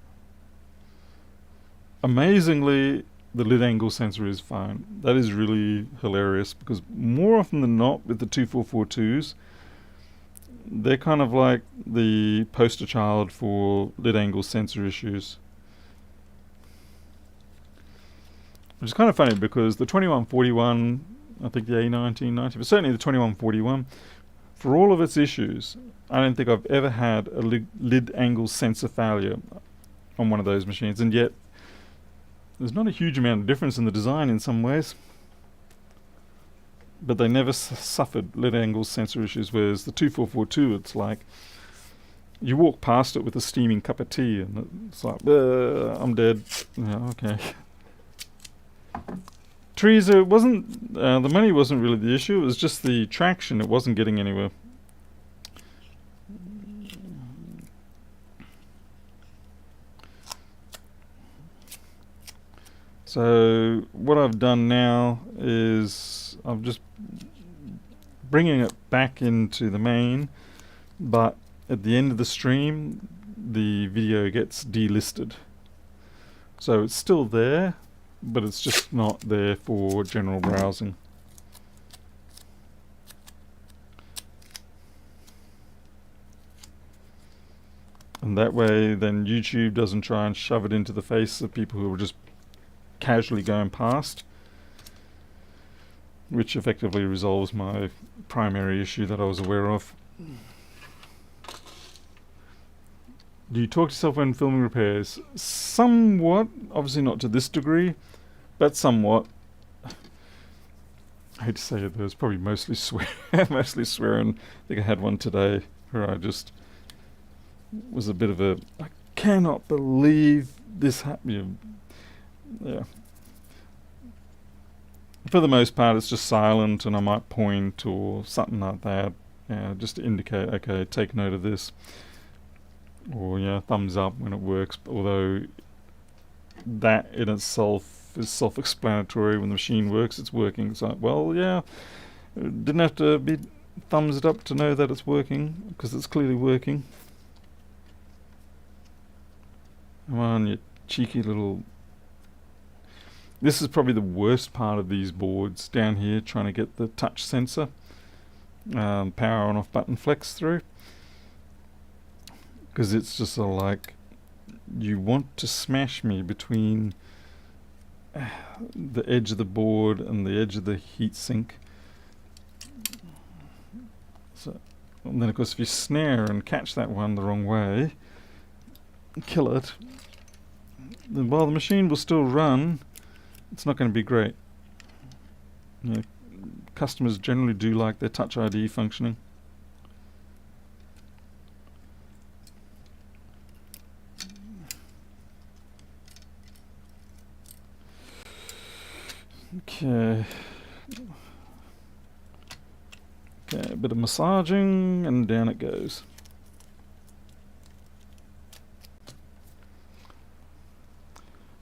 Amazingly, the lid angle sensor is fine. That is really hilarious, because more often than not with the 2442s, they're kind of like the poster child for lid angle sensor issues. Which is kind of funny, because the 2141, I think the A1990, but certainly the 2141, for all of its issues, I don't think I've ever had a lid angle sensor failure on one of those machines, and yet there's not a huge amount of difference in the design in some ways, but they never suffered lid angle sensor issues, whereas the 2442, it's like you walk past it with a steaming cup of tea and it's like, I'm dead. Yeah, okay. Trees, it wasn't, the money wasn't really the issue, it was just the traction, it wasn't getting anywhere. So what I've done now is I'm just bringing it back into the main, but at the end of the stream the video gets delisted. So it's still there, but it's just not there for general browsing. And that way then YouTube doesn't try and shove it into the face of people who are just casually going past, which effectively resolves my primary issue that I was aware of. Do you talk to yourself when filming repairs? Somewhat, obviously not to this degree, but somewhat. I hate to say it, there's probably mostly mostly swearing. I think I had one today where I just was a bit of a, I cannot believe this happened. Yeah. For the most part, it's just silent, and I might point or something like that, just to indicate, okay, take note of this, or thumbs up when it works. Although that in itself is self-explanatory. When the machine works, it's working. It's like, well, yeah, it didn't have to be thumbs it up to know that it's working, because it's clearly working. Come on, you cheeky little... This is probably the worst part of these boards down here, trying to get the touch sensor power on off button flex through, because it's just like you want to smash me between the edge of the board and the edge of the heatsink. So, and then of course if you snare and catch that one the wrong way, kill it, then while the machine will still run, it's not going to be great. Customers generally do like their Touch ID functioning. Okay. Okay, a bit of massaging and down it goes.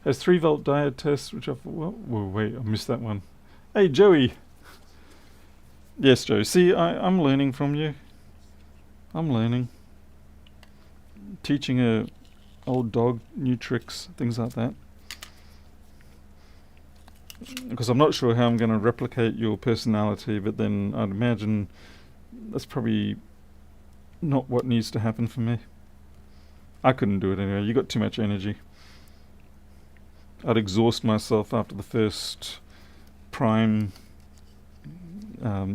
Has 3-volt diode test, which I thought, whoa, wait, I missed that one. Hey, Joey. Yes, Joe. See, I'm learning from you. I'm learning. Teaching a old dog new tricks, things like that. Because I'm not sure how I'm going to replicate your personality, but then I'd imagine that's probably not what needs to happen for me. I couldn't do it anyway. You got too much energy. I'd exhaust myself after the first Prime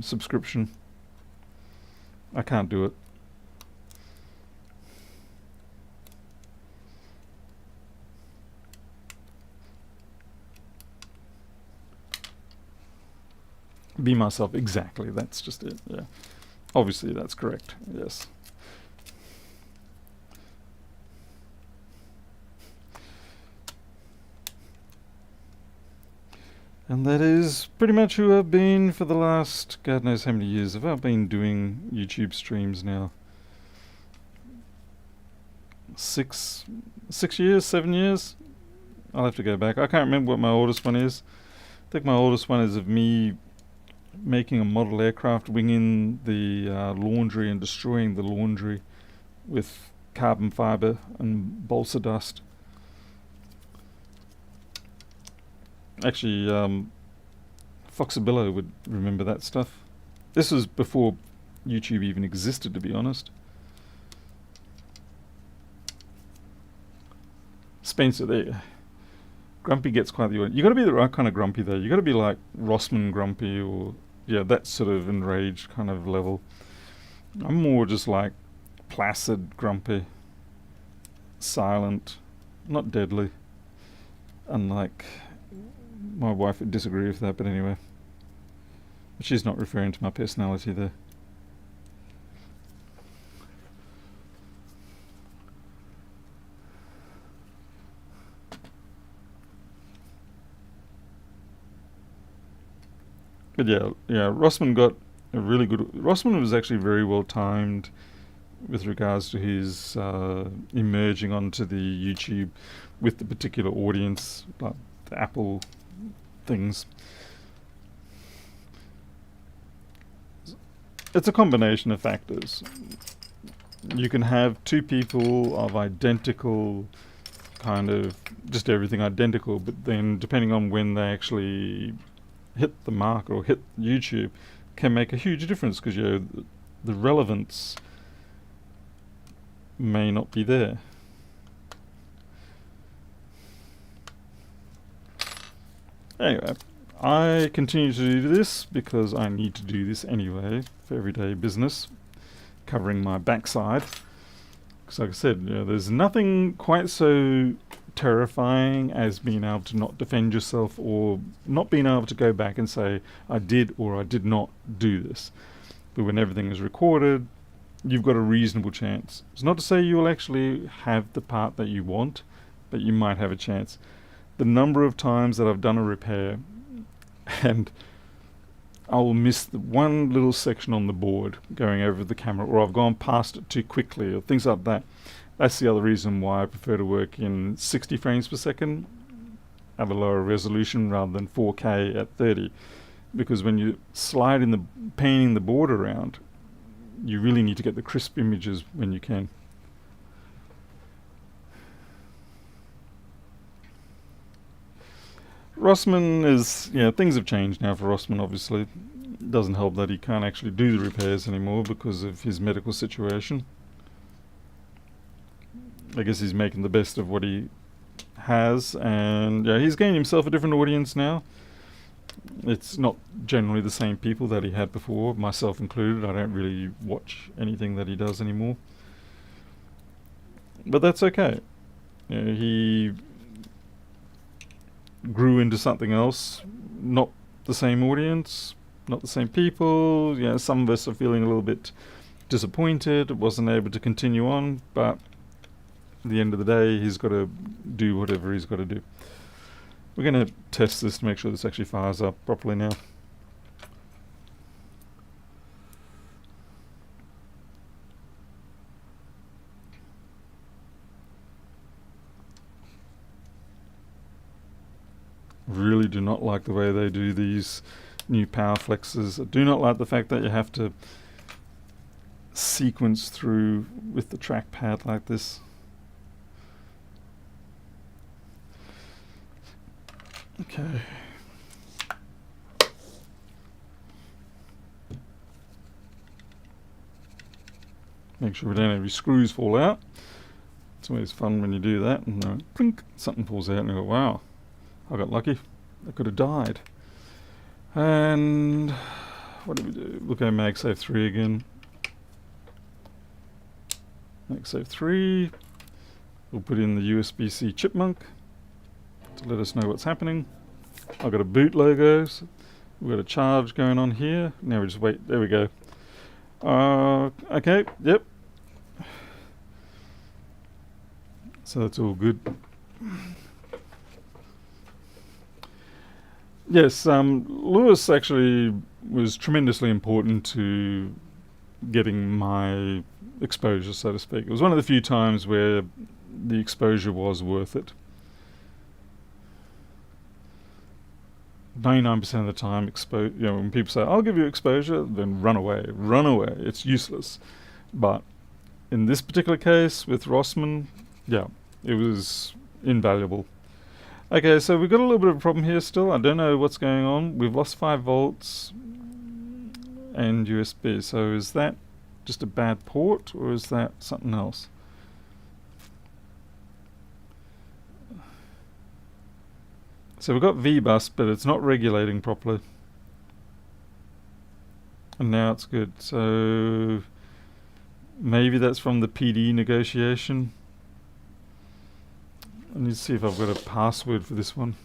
subscription. I can't do it. Be myself, exactly. That's just it. Yeah, obviously that's correct. Yes. And that is pretty much who I've been for the last, God knows how many years. Have I been doing YouTube streams now? 6 years, 7 years? I'll have to go back. I can't remember what my oldest one is. think my oldest one is of me making a model aircraft, winging the laundry and destroying the laundry with carbon fibre and balsa dust. Actually, Foxabillo would remember that stuff. This was before YouTube even existed, to be honest. Spencer, there. Grumpy gets quite the audience. You got to be the right kind of grumpy, though. You got to be like Rossman grumpy, or that sort of enraged kind of level. I'm more just like placid grumpy, silent, not deadly. Unlike my wife would disagree with that, but anyway. She's not referring to my personality there. But Rossman got a really good... Rossman was actually very well timed with regards to his emerging onto the YouTube with the particular audience, like the Apple things. It's a combination of factors. You can have two people of identical kind of just everything identical, but then depending on when they actually hit the mark or hit YouTube can make a huge difference, because the relevance may not be there. Anyway, I continue to do this because I need to do this anyway for everyday business, covering my backside. Because like I said, there's nothing quite so terrifying as being able to not defend yourself, or not being able to go back and say, I did or I did not do this. But when everything is recorded, you've got a reasonable chance. It's not to say you will actually have the part that you want, but you might have a chance. The number of times that I've done a repair and I will miss the one little section on the board going over the camera, or I've gone past it too quickly, or things like that. That's the other reason why I prefer to work in 60 frames per second at a lower resolution rather than 4K at 30. Because when you slide in painting the board around, you really need to get the crisp images when you can. Rossman is, things have changed now for Rossman, obviously. It doesn't help that he can't actually do the repairs anymore because of his medical situation. I guess he's making the best of what he has, and he's gained himself a different audience now. It's not generally the same people that he had before, myself included. I don't really watch anything that he does anymore. But that's okay. He grew into something else, not the same audience, not the same people. Some of us are feeling a little bit disappointed, wasn't able to continue on, but at the end of the day, he's got to do whatever he's got to do. We're going to test this to make sure this actually fires up properly now. Really do not like the way they do these new power flexes. I do not like the fact that you have to sequence through with the trackpad like this. Okay. Make sure we don't have any screws fall out. It's always fun when you do that and plink, something falls out and you go, wow, I got lucky. I could have died. And what do we do? We'll go MagSafe 3 again. MagSafe 3. We'll put in the USB-C chipmunk to let us know what's happening. I've got a boot logo. So we've got a charge going on here. Now we just wait. There we go. Okay. Yep. So that's all good. Yes, Lewis actually was tremendously important to getting my exposure, so to speak. It was one of the few times where the exposure was worth it. 99% of the time, when people say, I'll give you exposure, then run away. Run away. It's useless. But in this particular case with Rossmann, yeah, it was invaluable. Okay, so we've got a little bit of a problem here still. I don't know what's going on. We've lost 5 volts and USB. So is that just a bad port, or is that something else? So we've got V-bus, but it's not regulating properly. And now it's good. So maybe that's from the PD negotiation. I need to see if I've got a password for this one.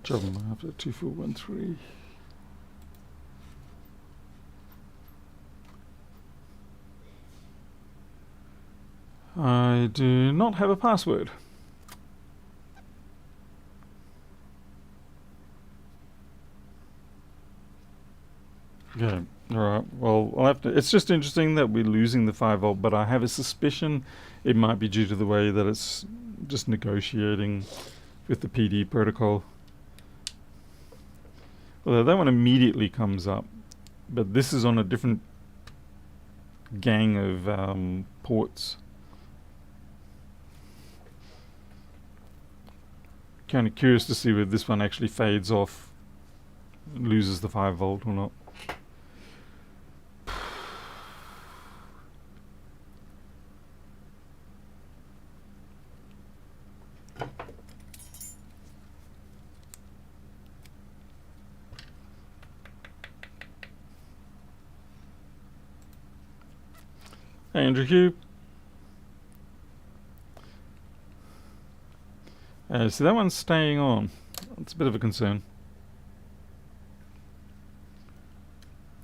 Job after 2413. I do not have a password. Okay, alright, well, I'll have to, it's just interesting that we're losing the 5 volt, but I have a suspicion it might be due to the way that it's just negotiating with the PD protocol. Although that one immediately comes up, but this is on a different gang of ports. Kind of curious to see whether this one actually fades off, loses the 5 volt or not. Hey, Andrew Hugh. So that one's staying on. It's a bit of a concern.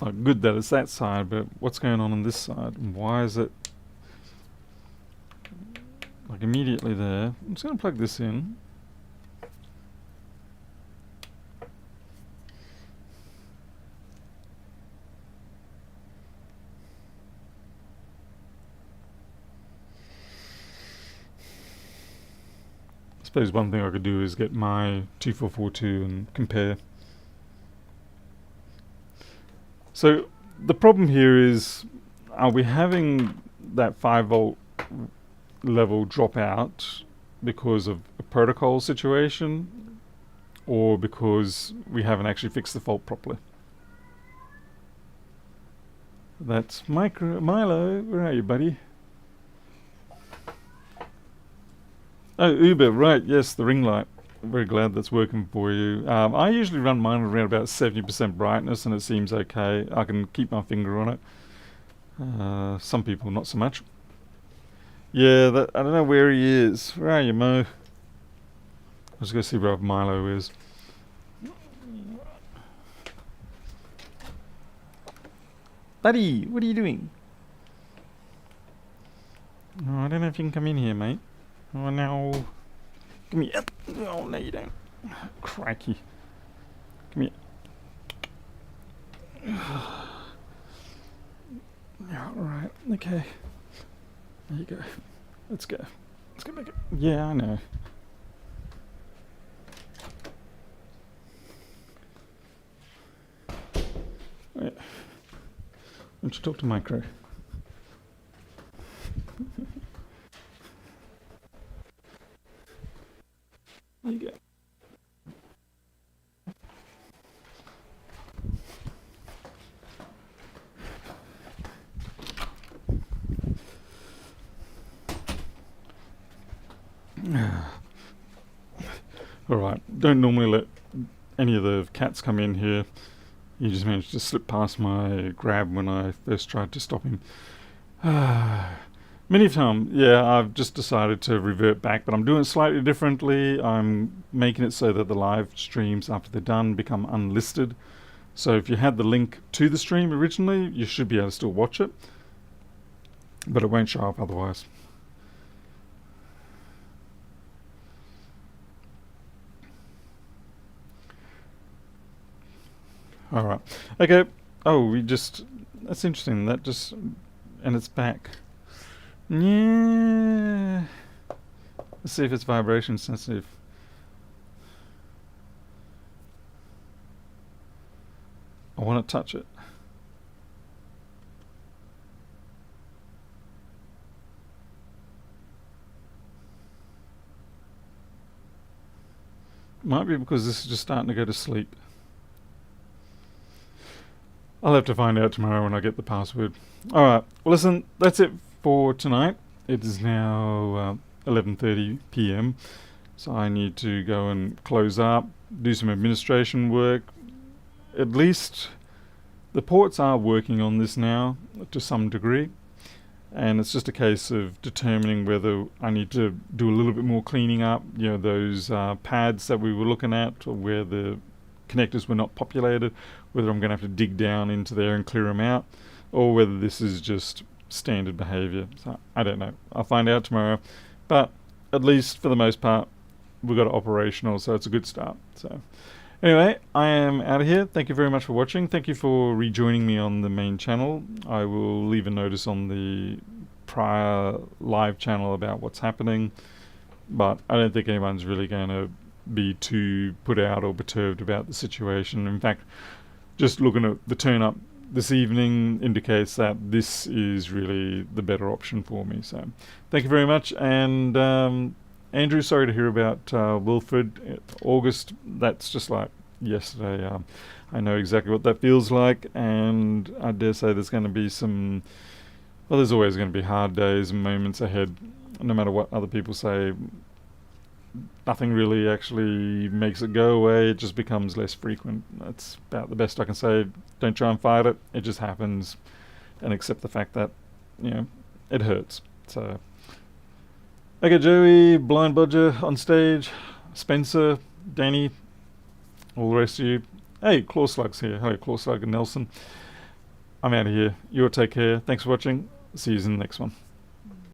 Like, good that it's that side, but what's going on this side? And why is it like immediately there? I'm just going to plug this in. I suppose one thing I could do is get my 2442 and compare. So the problem here is, are we having that 5 volt level drop out because of a protocol situation, or because we haven't actually fixed the fault properly? That's Milo, where are you, buddy? Oh, Uber, right, yes, the ring light. I'm very glad that's working for you. I usually run mine around about 70% brightness and it seems okay. I can keep my finger on it. Some people not so much. Yeah, I don't know where he is. Where are you, Mo? I was going to see where Milo is. Buddy, what are you doing? Oh, I don't know if you can come in here, mate. Oh, no. Come here. Oh, no, you don't. Crikey. Come here. Yeah, alright. Okay. There you go. Let's go. Let's go make it. Yeah, I know. Wait. Why don't you talk to Micro? There you go. Alright, don't normally let any of the cats come in here. He just managed to slip past my grab when I first tried to stop him. Many times, yeah, I've just decided to revert back, but I'm doing it slightly differently. I'm making it so that the live streams, after they're done, become unlisted. So if you had the link to the stream originally, you should be able to still watch it, but it won't show up otherwise. Alright. Okay. Oh, we just That's interesting. That just... And it's back. Yeah. Let's see if it's vibration sensitive. I want to touch it. Might be because this is just starting to go to sleep. I'll have to find out tomorrow when I get the password. Alright, well listen, that's it for tonight. It is now 11:30 p.m. So I need to go and close up, do some administration work. At least the ports are working on this now to some degree. And it's just a case of determining whether I need to do a little bit more cleaning up. You know, those pads that we were looking at where the connectors were not populated, whether I'm going to have to dig down into there and clear them out, or whether this is just standard behavior. So I don't know. I'll find out tomorrow. But at least for the most part, we've got it operational, so it's a good start. So anyway, I am out of here. Thank you very much for watching. Thank you for rejoining me on the main channel. I will leave a notice on the prior live channel about what's happening, but I don't think anyone's really going to be too put out or perturbed about the situation. In fact, just looking at the turn up this evening indicates that this is really the better option for me. So thank you very much. And Andrew, sorry to hear about Wilfred. August, that's just like yesterday. I know exactly what that feels like, and I dare say there's going to be some... Well, there's always going to be hard days and moments ahead, no matter what other people say. Nothing really actually makes it go away. It just becomes less frequent. That's about the best I can say. Don't try and fight it. It just happens, and accept the fact that, you know, it hurts. So, okay, Joey, Blind Bodger on stage, Spencer, Danny, all the rest of you. Hey, Claw Slug's here. Hello, Claw Slug and Nelson. I'm out of here. You all take care. Thanks for watching. See you in the next one.